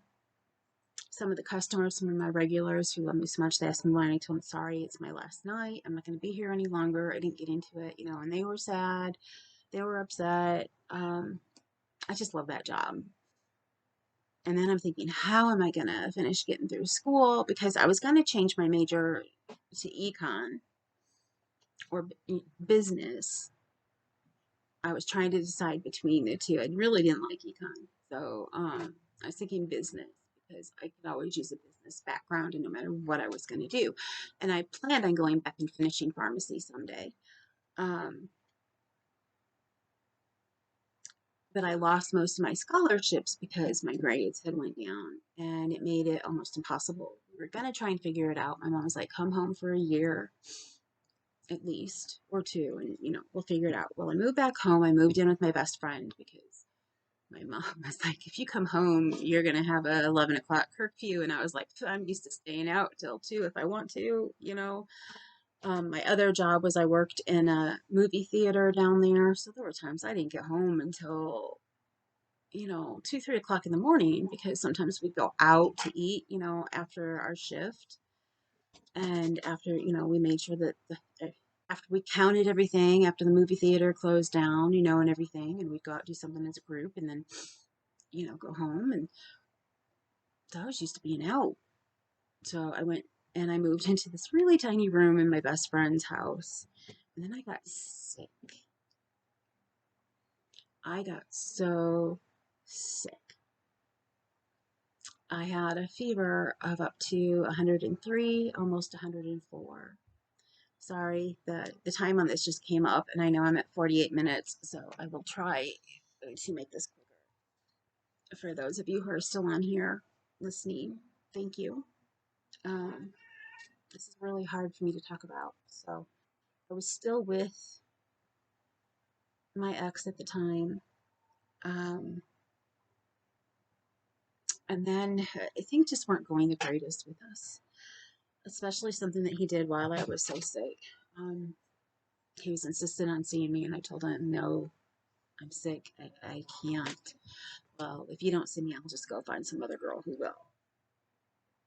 Speaker 1: some of the customers, some of my regulars who love me so much, they asked me why, and I told them, sorry, it's my last night, I'm not going to be here any longer, I didn't get into it, and they were sad, they were upset. I just love that job. And then I'm thinking, how am I going to finish getting through school? Because I was going to change my major to econ or business. I was trying to decide between the two. I really didn't like econ. So I was thinking business because I could always use a business background and no matter what I was going to do. And I planned on going back and finishing pharmacy someday. Um, but I lost most of my scholarships because my grades had went down and it made it almost impossible. We were going to try and figure it out. My mom was like, come home for a year at least or two and we'll figure it out. Well, I moved back home. I moved in with my best friend because my mom was like, if you come home, you're going to have a 11 o'clock curfew. And I was like, I'm used to staying out till 2 if I want to. My other job was I worked in a movie theater down there. So there were times I didn't get home until 2, 3 o'clock in the morning because sometimes we'd go out to eat, after our shift. And after, we made sure that after we counted everything, after the movie theater closed down, and everything, and we'd go out do something as a group and then, go home. And so I was used to being out. So I went and I moved into this really tiny room in my best friend's house. And then I got sick. I got so sick. I had a fever of up to 103, almost 104. Sorry, the time on this just came up, and I know I'm at 48 minutes, so I will try to make this quicker. For those of you who are still on here listening, thank you. Um, this is really hard for me to talk about. So I was still with my ex at the time. Um, and then things just weren't going the greatest with us, especially something that he did while I was so sick. He was insistent on seeing me, and I told him, no, I'm sick. I can't. Well, if you don't see me, I'll just go find some other girl who will,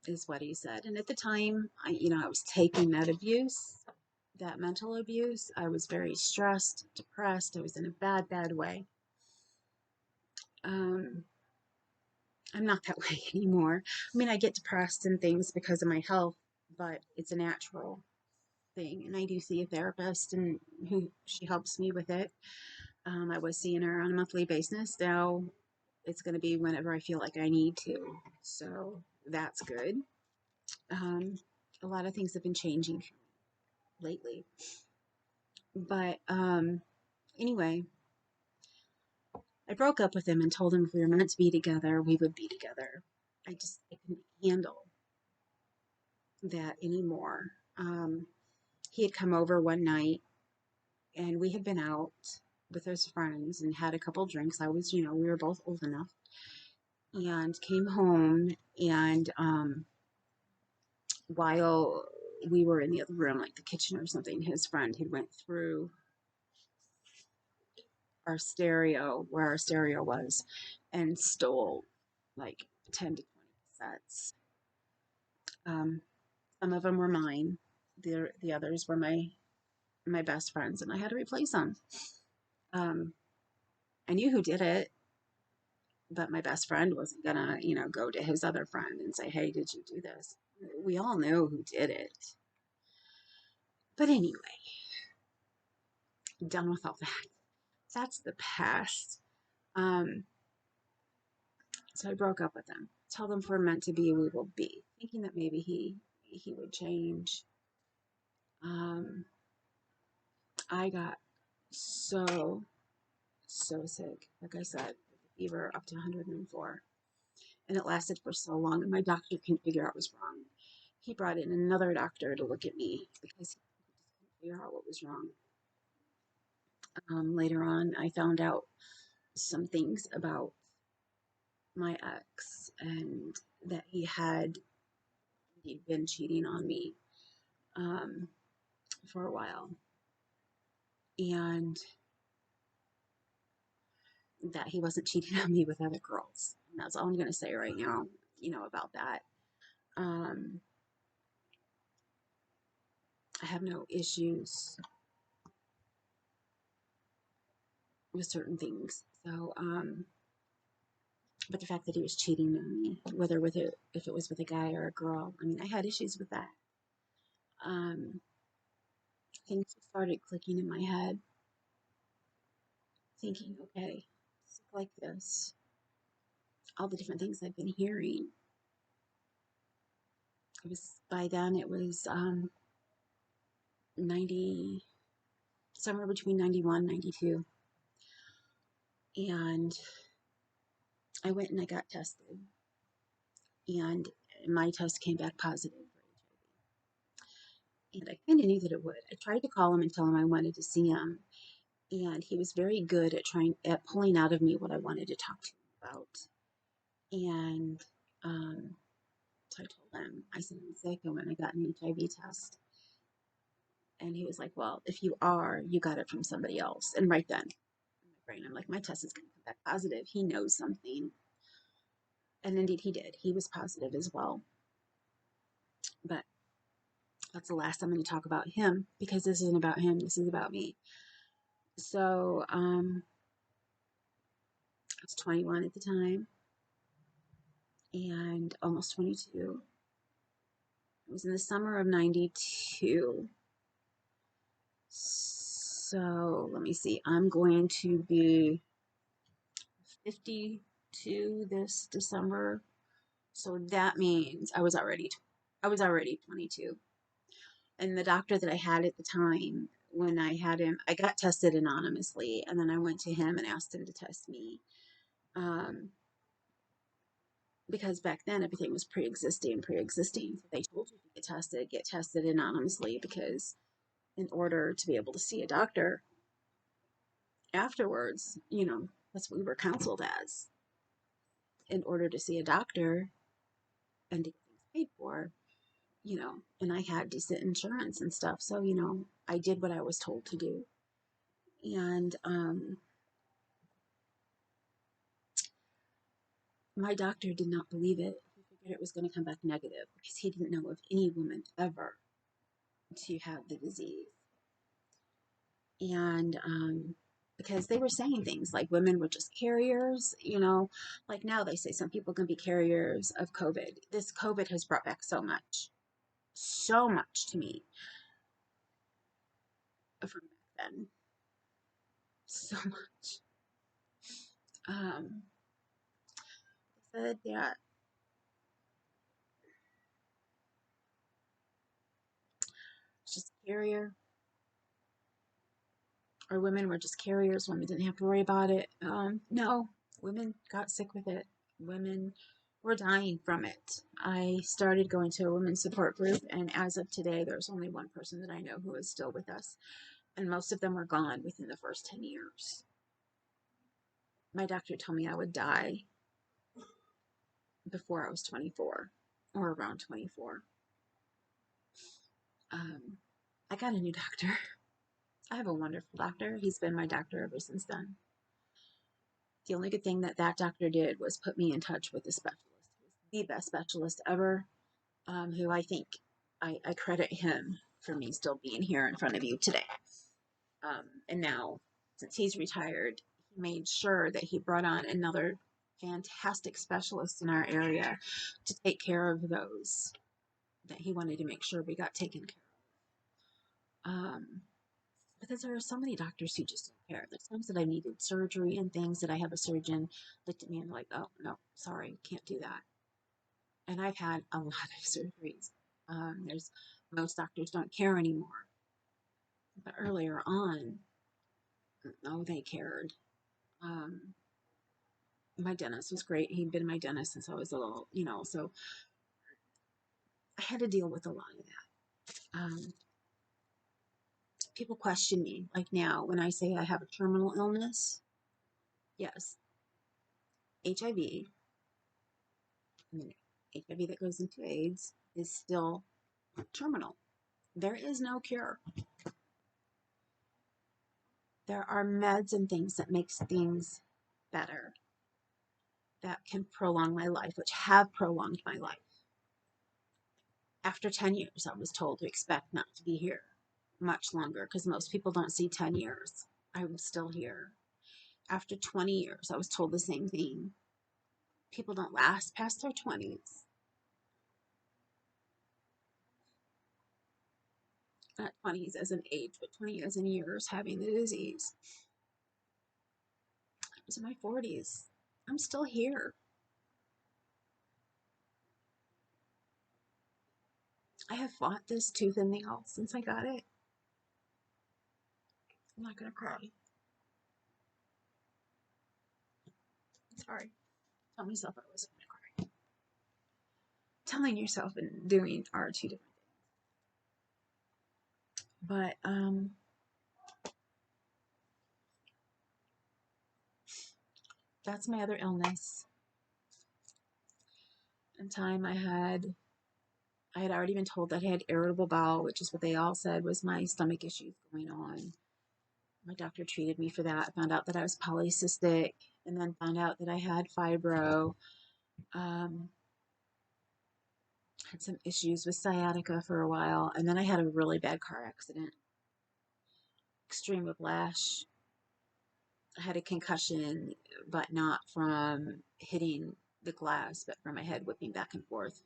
Speaker 1: is what he said. And at the time, I was taking that abuse, that mental abuse. I was very stressed, depressed. I was in a bad, bad way. Um, I'm not that way anymore. I mean, I get depressed and things because of my health, but it's a natural thing. And I do see a therapist, and who she helps me with it. I was seeing her on a monthly basis. Now it's going to be whenever I feel like I need to. So that's good. Um, a lot of things have been changing lately. But anyway, I broke up with him and told him if we were meant to be together, we would be together. I couldn't handle that anymore. He had come over one night and we had been out. with his friends and had a couple drinks. I was, we were both old enough, and came home. And while we were in the other room, like the kitchen or something, his friend had went through our stereo, where our stereo was, and stole like 10 to 20 sets. Um, some of them were mine. The others were my best friends, and I had to replace them. Um, I knew who did it, but my best friend wasn't gonna, go to his other friend and say, "Hey, did you do this?" We all knew who did it. But anyway, done with all that. That's the past. Um, so I broke up with him. Tell them if we're meant to be, we will be. Thinking that maybe he would change. Um, I got so sick. Like I said, fever up to 104, and it lasted for so long. And my doctor couldn't figure out what was wrong. He brought in another doctor to look at me because he couldn't figure out what was wrong. Later on, I found out some things about my ex, and that he had indeed been cheating on me um, for a while, and that he wasn't cheating on me with other girls. And that's all I'm going to say right now, about that. Um, I have no issues with certain things. So, but the fact that he was cheating on me, whether with it, if it was with a guy or a girl, I mean, I had issues with that. Um, Things started clicking in my head, thinking, okay, sick like this, all the different things I've been hearing. It was by then it was 90, somewhere between 91, 92, and I went and I got tested, and my test came back positive for HIV. And I kind of knew that it would. I tried to call him and tell him I wanted to see him, and he was very good at trying at pulling out of me what I wanted to talk to him about. And so I told him, I said, I'm sick. I went and I got an HIV test. And he was like, well, if you are, you got it from somebody else. And right then, in my brain, I'm like, my test is going to come back positive. He knows something. And indeed, he did. He was positive as well. But that's the last I'm going to talk about him, because this isn't about him. This is about me. So I was 21 at the time, and almost 22. It was in the summer of 92. So let me see. I'm going to be 52 this December. So that means I was already 22. And the doctor that I had at the time, when I had him, I got tested anonymously, and then I went to him and asked him to test me. Um, because back then everything was pre-existing. So they told you to get tested anonymously, because in order to be able to see a doctor afterwards, that's what we were counseled as. In order to see a doctor and to get things paid for, and I had decent insurance and stuff. So, I did what I was told to do. And my doctor did not believe it. He figured it was going to come back negative, because he didn't know of any woman ever to have the disease. And because they were saying things like women were just carriers, like now they say some people can be carriers of COVID. This COVID has brought back so much to me from back then. So much. Um, they said that it's just a carrier, or women were just carriers. Women didn't have to worry about it. No, women got sick with it. Women were dying from it. I started going to a women's support group, and as of today, there's only one person that I know who is still with us. and most of them were gone within the first 10 years. My doctor told me I would die before I was 24 or around 24. I got a new doctor. I have a wonderful doctor. He's been my doctor ever since then. The only good thing that that doctor did was put me in touch with a specialist, the best specialist ever, who I think I credit him for me still being here in front of you today. And now, since he's retired, he made sure that he brought on another fantastic specialist in our area to take care of those that he wanted to make sure we got taken care of. Because there are so many doctors who just don't care. There's times that I needed surgery and things that I have a surgeon looked at me and like, oh, no, sorry, can't do that. And I've had a lot of surgeries. There's most doctors don't care anymore. But earlier on, oh, they cared. My dentist was great. He'd been my dentist since I was a little, so I had to deal with a lot of that. People question me, like now, when I say I have a terminal illness. Yes, HIV, HIV that goes into AIDS is still terminal. There is no cure. There are meds and things that makes things better that can prolong my life, which have prolonged my life. After 10 years, I was told to expect not to be here much longer because most people don't see 10 years. I'm still here. After 20 years, I was told the same thing. People don't last past their 20s. Not 20s as an age, but 20 as in years having the disease. I was in my 40s. I'm still here. I have fought this tooth and nail since I got it. I'm not going to cry. Sorry. Tell myself I wasn't going to cry. Telling yourself and doing are two different things. But, that's my other illness. In time I had already been told that I had irritable bowel, which is what they all said was my stomach issues going on. My doctor treated me for that. Found out that I was polycystic, and then found out that I had fibro. Had some issues with sciatica for a while, and then I had a really bad car accident. Extreme whiplash. I had a concussion, but not from hitting the glass, but from my head whipping back and forth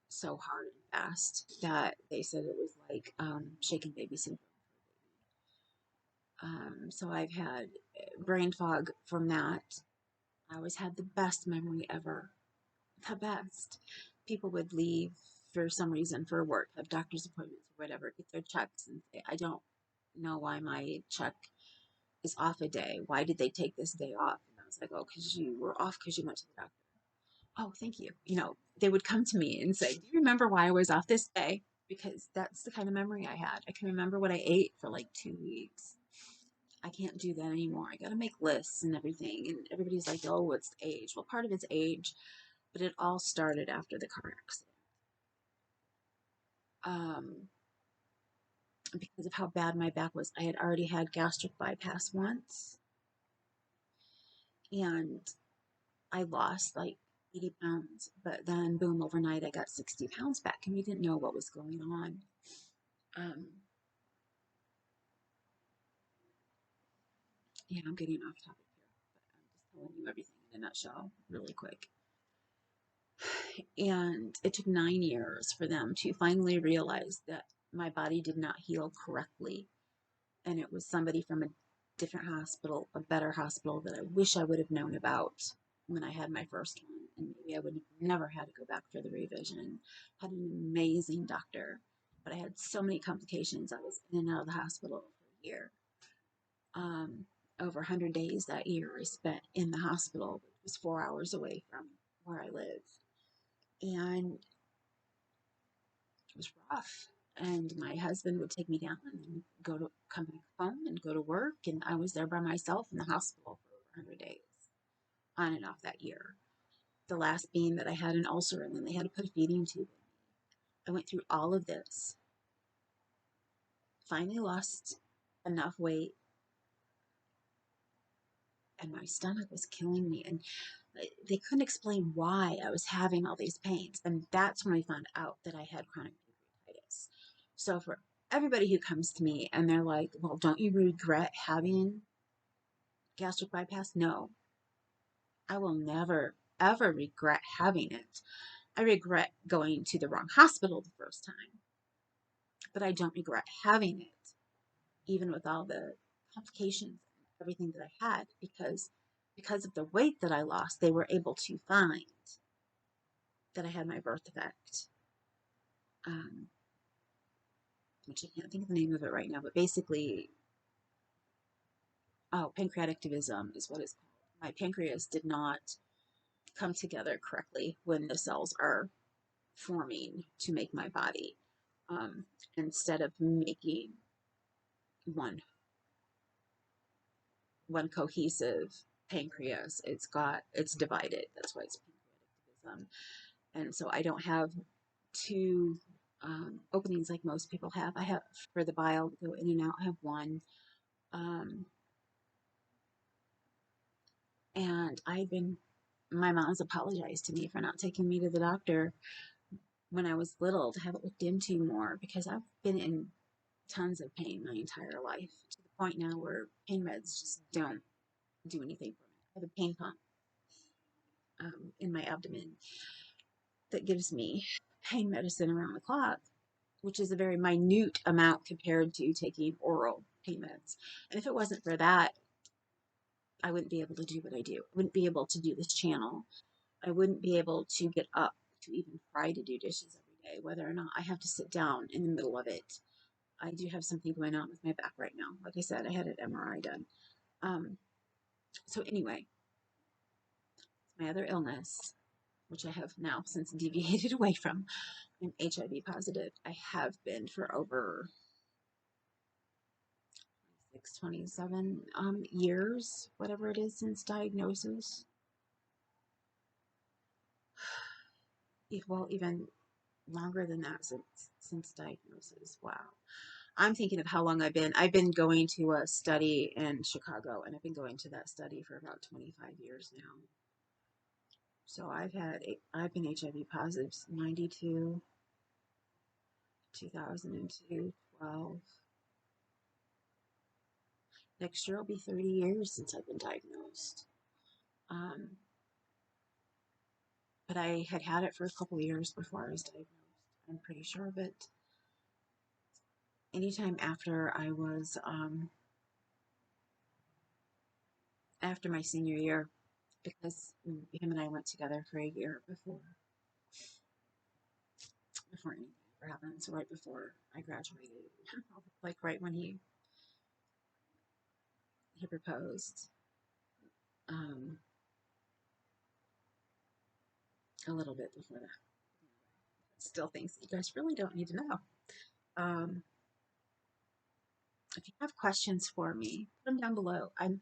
Speaker 1: so hard and fast that they said it was like shaken baby syndrome. So I've had brain fog from that. I always had the best memory ever. The best. People would leave for some reason for work, have doctor's appointments or whatever, get their checks and say, I don't know why my check is off a day. Why did they take this day off? And I was like, oh, because you were off because you went to the doctor. Oh, thank you. They would come to me and say, do you remember why I was off this day? Because that's the kind of memory I had. I can remember what I ate for like 2 weeks. I can't do that anymore. I got to make lists and everything. And everybody's like, oh, it's age. Well, part of it's age, but it all started after the car accident. Because of how bad my back was. I had already had gastric bypass once, and I lost like 80 pounds. But then, boom, overnight, I got 60 pounds back, and we didn't know what was going on. Yeah, I'm getting off topic here, but I'm just telling you everything in a nutshell really quick. And it took 9 years for them to finally realize that my body did not heal correctly. And it was somebody from a different hospital, a better hospital that I wish I would have known about when I had my first one. And maybe I would have never had to go back for the revision. Had an amazing doctor, but I had so many complications. I was in and out of the hospital for a year. Over 100 days that year I spent in the hospital, which was 4 hours away from where I live. And it was rough. And my husband would take me down and come back home and go to work. And I was there by myself in the hospital for over 100 days, on and off that year. The last being that I had an ulcer and then they had to put a feeding tube in. I went through all of this, finally lost enough weight, and my stomach was killing me. And they couldn't explain why I was having all these pains. And that's when I found out that I had chronic pancreatitis. So for everybody who comes to me and they're like, well, don't you regret having gastric bypass? No, I will never, ever regret having it. I regret going to the wrong hospital the first time, but I don't regret having it, even with all the complications and everything that I had, because of the weight that I lost, they were able to find that I had my birth defect, um, which I can't think of the name of it right now, but basically, oh, pancreativism is what it's called. My pancreas did not come together correctly when the cells are forming to make my body. Instead of making one cohesive pancreas, it's divided. That's why it's pancreativism. And so I don't have two openings like most people have. I have, for the bile to go in and out, I have one. And my mom's apologized to me for not taking me to the doctor when I was little to have it looked into more, because I've been in tons of pain my entire life, to the point now where pain meds just don't do anything for me. I have a pain pump in my abdomen that gives me pain medicine around the clock, which is a very minute amount compared to taking oral pain meds. And if it wasn't for that, I wouldn't be able to do what I do. I wouldn't be able to do this channel. I wouldn't be able to get up to even try to do dishes every day, whether or not I have to sit down in the middle of it. I do have something going on with my back right now. Like I said, I had an MRI done. So anyway, my other illness, which I have now since deviated away from, I'm HIV positive. I have been for over 27 years, whatever it is, since diagnosis. Well, even longer than that, since diagnosis. Wow. I'm thinking of how long I've been going to a study in Chicago, and I've been going to that study for about 25 years now. So I've been HIV positive since 92, 2002, 12. Next year will be 30 years since I've been diagnosed. But I had it for a couple years before I was diagnosed. I'm pretty sure of it. Anytime after I was, after my senior year, because him and I went together for a year before anything ever happened. So right before I graduated, like right when he proposed, um, a little bit before that. Still things that you guys really don't need to know. If you have questions for me, put them down below. I'm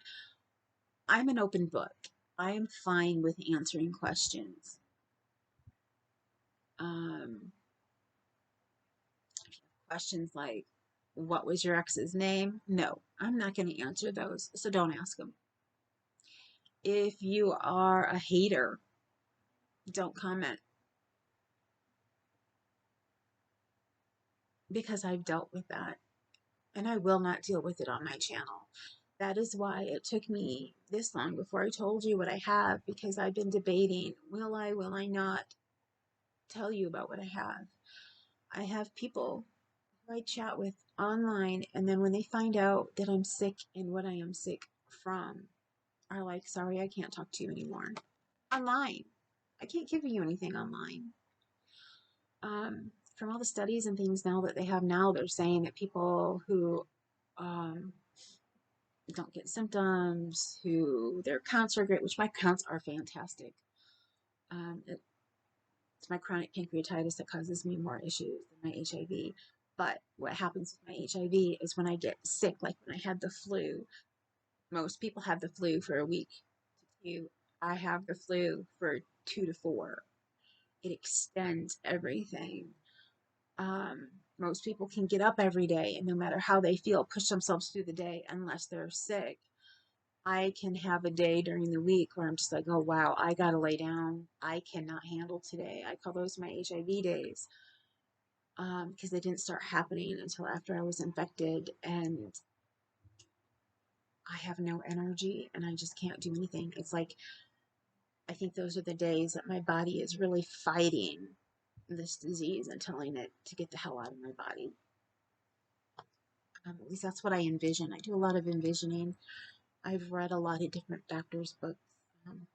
Speaker 1: an open book. I am fine with answering questions. If you have questions like, what was your ex's name? No, I'm not going to answer those, so don't ask them. If you are a hater, don't comment, because I've dealt with that and I will not deal with it on my channel. That is why it took me this long before I told you what I have, because I've been debating, will I not tell you about what I have? I have people who I chat with online, and then when they find out that I'm sick and what I am sick from, are like, sorry, I can't talk to you anymore. Online. I can't give you anything online. From all the studies and things now that they have now, they're saying that people who don't get symptoms, who their counts are great, which my counts are fantastic. It's my chronic pancreatitis that causes me more issues than my HIV. But what happens with my HIV is when I get sick, like when I had the flu, most people have the flu for a week to two. I have the flu for 2 to 4. It extends everything. Um, Most people can get up every day and no matter how they feel, push themselves through the day unless they're sick. I can have a day during the week where I'm just like, oh wow, I gotta lay down. I cannot handle today. I call those my HIV days because they didn't start happening until after I was infected, and I have no energy and I just can't do anything. It's like I think those are the days that my body is really fighting this disease and telling it to get the hell out of my body. At least that's what I envision. I do a lot of envisioning. I've read a lot of different doctors' books. Um,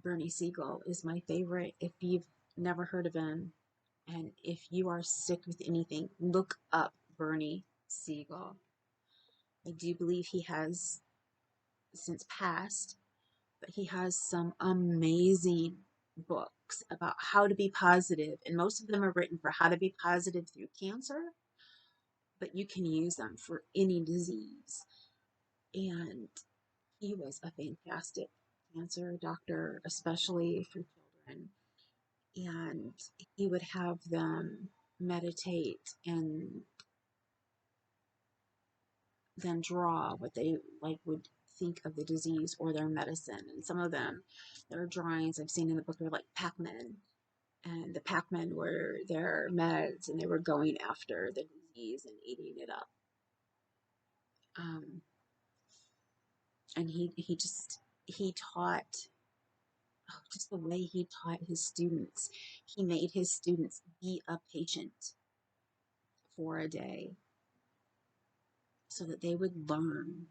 Speaker 1: Bernie Siegel is my favorite. If you've never heard of him, and if you are sick with anything, look up Bernie Siegel. I do believe he has since passed, but he has some amazing books about how to be positive, and most of them are written for how to be positive through cancer, but you can use them for any disease. And he was a fantastic cancer doctor, especially for children. And he would have them meditate and then draw what they like would think of the disease or their medicine. And some of them, their drawings I've seen in the book are like Pac-Man, and the Pac-Men were their meds, and they were going after the disease and eating it up. Um, and he taught, oh, just the way he taught his students. He made his students be a patient for a day so that they would learn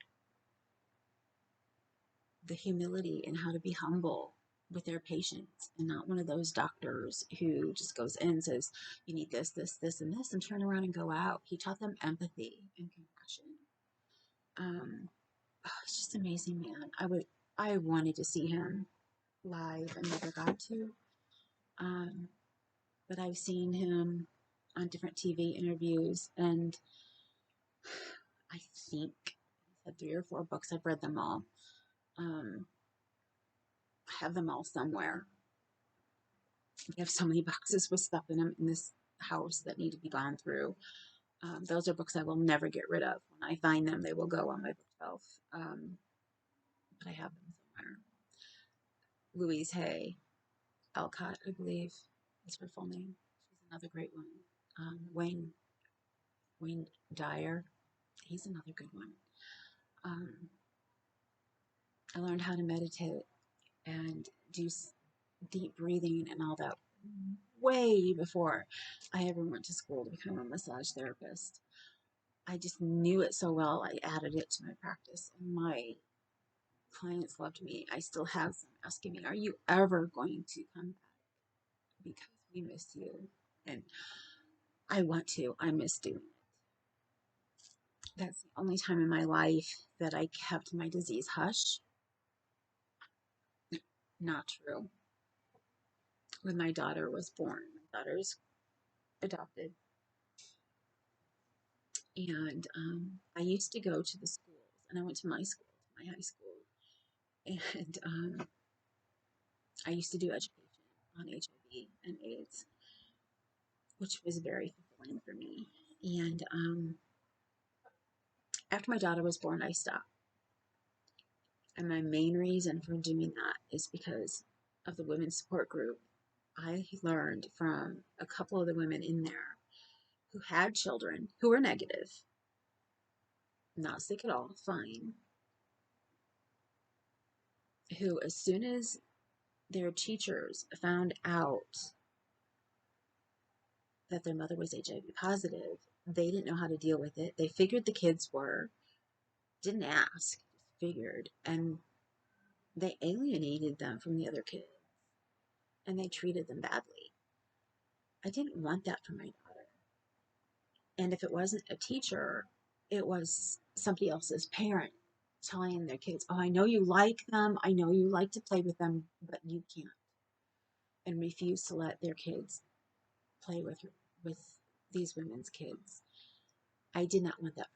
Speaker 1: the humility and how to be humble with their patients, and not one of those doctors who just goes in and says, you need this, this, this, and this, and turn around and go out. He taught them empathy and compassion. Oh, it's just amazing, man. I wanted to see him live. I never got to. Um, but I've seen him on different TV interviews, and I think he had 3 or 4 books. I've read them all. Um, I have them all somewhere. We have so many boxes with stuff in them in this house that need to be gone through. Those are books I will never get rid of. When I find them, they will go on my bookshelf. But I have them somewhere. Louise Hay Alcott, I believe, is her full name. She's another great one. Wayne Dyer, he's another good one. Um, I learned how to meditate and do deep breathing and all that way before I ever went to school to become a massage therapist. I just knew it so well, I added it to my practice, and my clients loved me. I still have some asking me, are you ever going to come back? Because we miss you. And I want to. I miss doing it. That's the only time in my life that I kept my disease hush. Not true. When my daughter was born, my daughter's adopted. And I used to go to the schools, and I went to my school, my high school. And I used to do education on HIV and AIDS, which was very fulfilling for me. And after my daughter was born, I stopped. And my main reason for doing that is because of the women's support group. I learned from a couple of the women in there who had children who were negative, not sick at all, fine, who, as soon as their teachers found out that their mother was HIV positive, they didn't know how to deal with it. They figured the kids were, didn't ask, figured, and they alienated them from the other kids and they treated them badly. I didn't want that for my daughter. And if it wasn't a teacher, it was somebody else's parent telling their kids, oh, I know you like them, I know you like to play with them, but you can't. And refuse to let their kids play with these women's kids. I did not want that.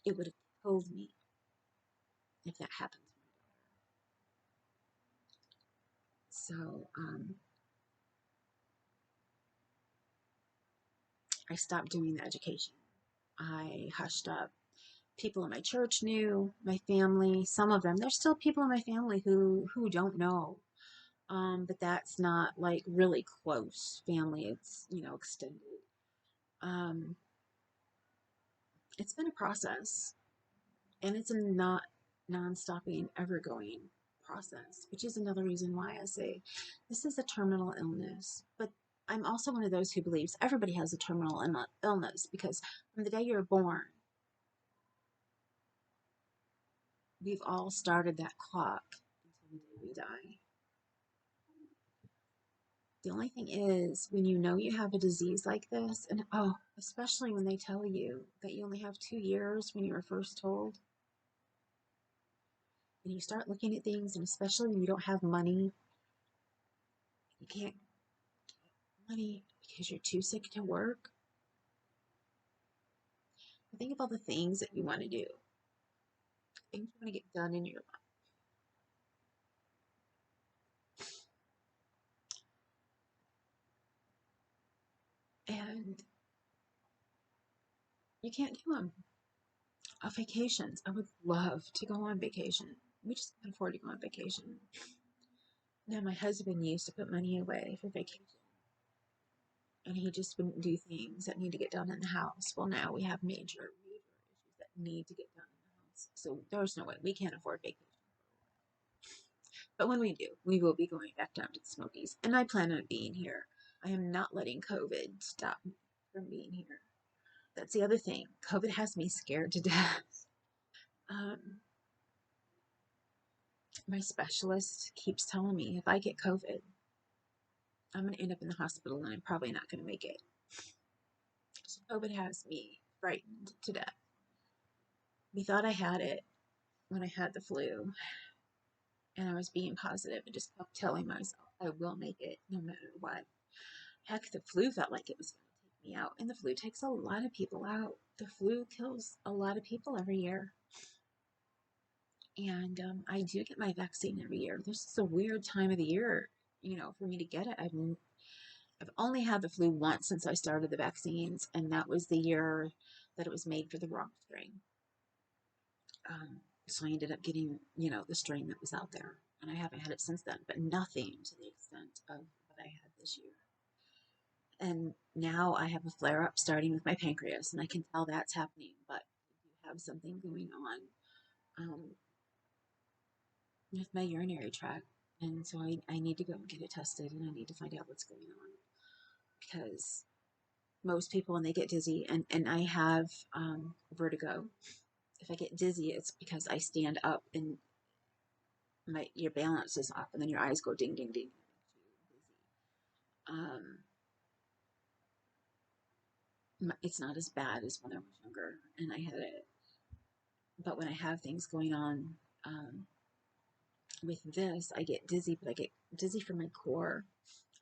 Speaker 1: It would have killed me if that happened. So I stopped doing the education. I hushed up. People in my church knew, my family, some of them. There's still people in my family who don't know. But that's not like really close family. It's, extended. Um, it's been a process, and it's a not non-stopping, ever-going process, which is another reason why I say this is a terminal illness. But I'm also one of those who believes everybody has a terminal illness, because from the day you're born, we've all started that clock until the day we die. The only thing is, when you know you have a disease like this, and especially when they tell you that you only have 2 years when you were first told, and you start looking at things, and especially when you don't have money, you can't get money because you're too sick to work. Think of all the things that you want to do, things you want to get done in your life, and you can't do them. Vacations, I would love to go on vacation. We just can't afford to go on vacation. Now, my husband used to put money away for vacation, and he just wouldn't do things that need to get done in the house. Well, now we have major issues that need to get done in the house. So there's no way we can't afford vacation. But when we do, we will be going back down to the Smokies. And I plan on being here. I am not letting COVID stop me from being here. That's the other thing. COVID has me scared to death. Um, my specialist keeps telling me if I get COVID, I'm going to end up in the hospital and I'm probably not going to make it. So COVID has me frightened to death. We thought I had it when I had the flu, and I was being positive and just kept telling myself I will make it no matter what. Heck, the flu felt like it was going to take me out, and the flu takes a lot of people out. The flu kills a lot of people every year. And I do get my vaccine every year. This is a weird time of the year, for me to get it. I've only had the flu once since I started the vaccines, and that was the year that it was made for the wrong strain. So I ended up getting, the strain that was out there, and I haven't had it since then, but nothing to the extent of what I had this year. And now I have a flare up starting with my pancreas, and I can tell that's happening, but I have something going on with my urinary tract. And so I need to go and get it tested, and I need to find out what's going on, because most people, when they get dizzy, and I have vertigo, if I get dizzy, it's because I stand up and your balance is off, and then your eyes go ding, ding, ding. Um, it's not as bad as when I was younger and I had it. But when I have things going on with this, I get dizzy, but I get dizzy from my core.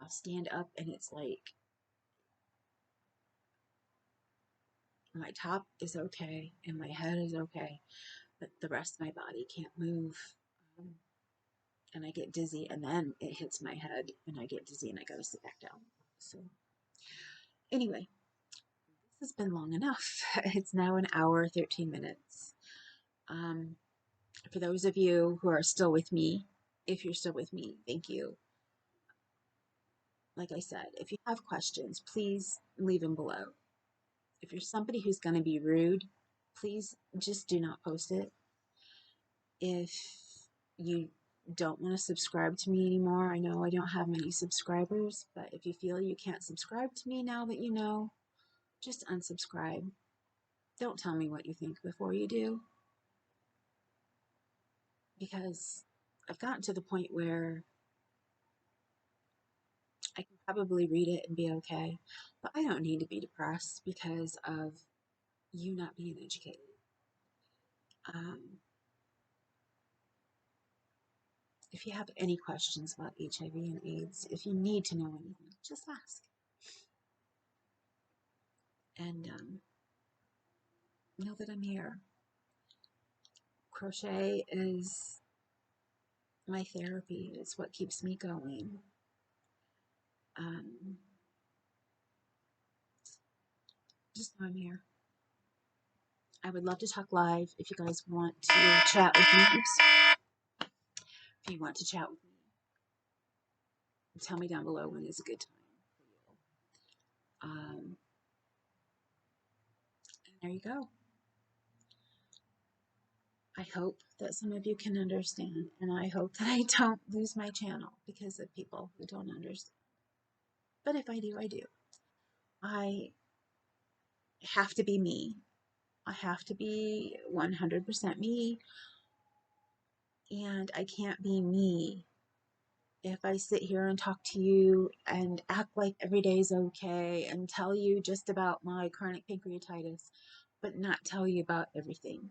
Speaker 1: I'll stand up and it's like my top is okay and my head is okay, but the rest of my body can't move. Um, and I get dizzy, and then it hits my head and I get dizzy and I gotta sit back down. So, anyway, this has been long enough. It's now an hour, 13 minutes. Um, for those of you who are still with me, if you're still with me, thank you. Like I said, if you have questions, please leave them below. If you're somebody who's going to be rude, please just do not post it. If you don't want to subscribe to me anymore, I know I don't have many subscribers, but if you feel you can't subscribe to me now that you know, just unsubscribe. Don't tell me what you think before you do, because I've gotten to the point where I can probably read it and be okay, but I don't need to be depressed because of you not being educated. Um, if you have any questions about HIV and AIDS, if you need to know anything, just ask. And know that I'm here. Crochet is my therapy. It's what keeps me going. Um, just know I'm here. I would love to talk live if you guys want to chat with me. Oops. If you want to chat with me, tell me down below when is a good time for you. And there you go. I hope that some of you can understand, and I hope that I don't lose my channel because of people who don't understand. But if I do, I do. I have to be me. I have to be 100% me, and I can't be me if I sit here and talk to you and act like every day is okay and tell you just about my chronic pancreatitis, but not tell you about everything,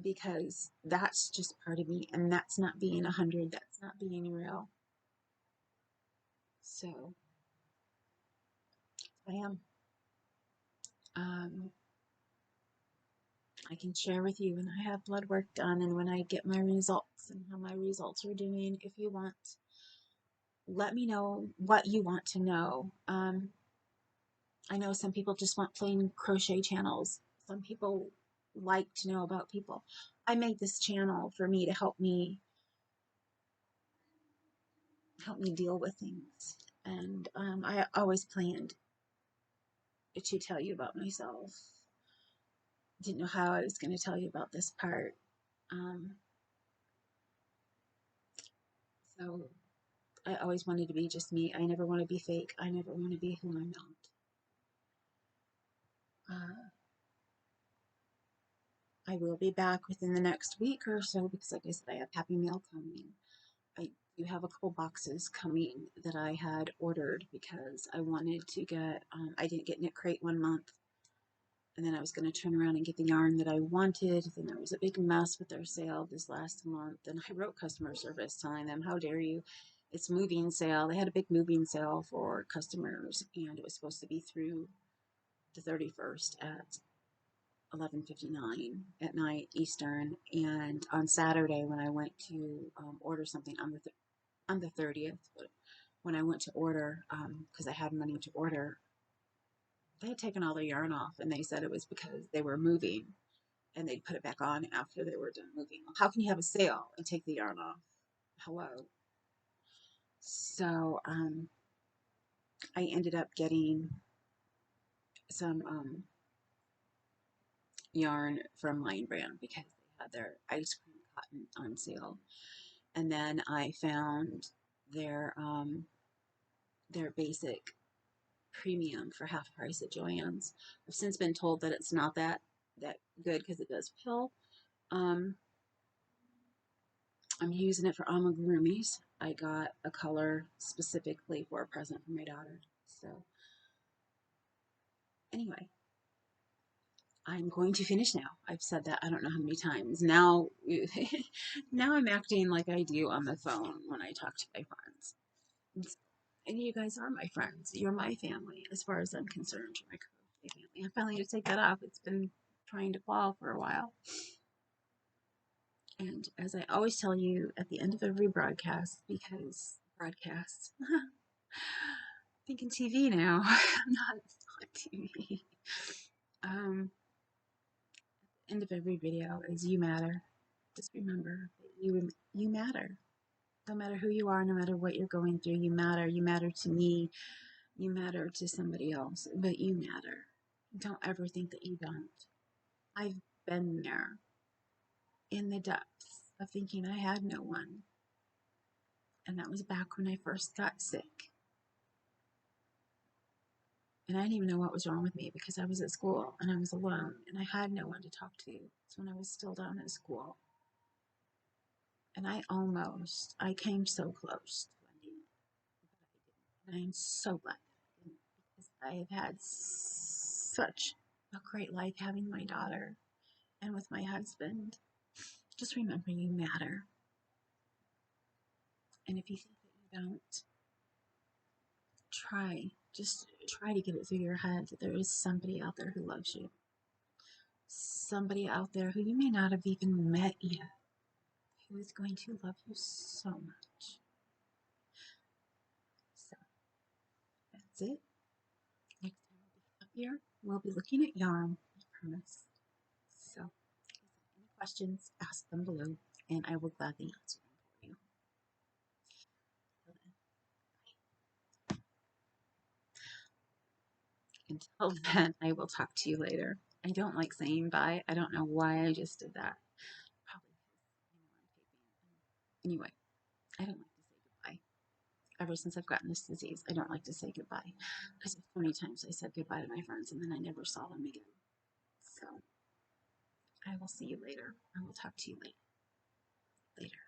Speaker 1: because that's just part of me, and that's not being 100, that's not being real. So I am. I can share with you when I have blood work done and when I get my results and how my results are doing. If you want, let me know what you want to know. I know some people just want plain crochet channels. Some people like to know about people. I made this channel for me to help me deal with things. And I always planned to tell you about myself. Didn't know how I was going to tell you about this part. So I always wanted to be just me. I never want to be fake. I never want to be who I'm not. I will be back within the next week or so because, like I said, I have Happy Meal coming. I do have a couple boxes coming that I had ordered because I wanted to get, I didn't get Knit Crate 1 month. And then I was going to turn around and get the yarn that I wanted. Then there was a big mess with their sale this last month. And I wrote customer service telling them, how dare you? It's moving sale. They had a big moving sale for customers, and it was supposed to be through the 31st at 11:59 at night Eastern. And on Saturday, when I went to order something on the 30th, when I went to order, because I had money to order, they had taken all their yarn off, and they said it was because they were moving, and they'd put it back on after they were done moving. How can you have a sale and take the yarn off? Hello. So I ended up getting some yarn from Lion Brand because they had their ice cream cotton on sale. And then I found their basic premium for half price at Joann's. I've since been told that it's not that good because it does pill. I'm using it for amigurumis. I got a color specifically for a present for my daughter. So anyway, I'm going to finish now. I've said that I don't know how many times. Now, now I'm acting like I do on the phone when I talk to my friends. And you guys are my friends. You're my family, as far as I'm concerned. You're my family. I'm finally going to take that off. It's been trying to fall for a while. And as I always tell you at the end of every broadcast, because broadcasts, thinking TV now, I'm not on TV. End of every video is you matter. Just remember that you matter. No matter who you are, no matter what you're going through, you matter. You matter to me. You matter to somebody else, but you matter. Don't ever think that you don't. I've been there in the depths of thinking I had no one. And that was back when I first got sick. And I didn't even know what was wrong with me because I was at school and I was alone and I had no one to talk to. It's when I was still down at school. And I came so close to ending it, but I didn't. And I am so glad because I have had such a great life having my daughter and with my husband. Just remember you matter. And if you think that you don't, just try to get it through your head that there is somebody out there who loves you. Somebody out there who you may not have even met yet, who is going to love you so much. So that's it. Next time we'll be up here, we'll be looking at yarn, I promise. So, any questions, ask them below, and I will gladly answer them for you. Until then, I will talk to you later. I don't like saying bye. I don't know why I just did that. Probably because I know I'm taping. Anyway, I don't like to say goodbye. Ever since I've gotten this disease, I don't like to say goodbye because so many times I said goodbye to my friends and then I never saw them again. So I will see you later. I will talk to you later.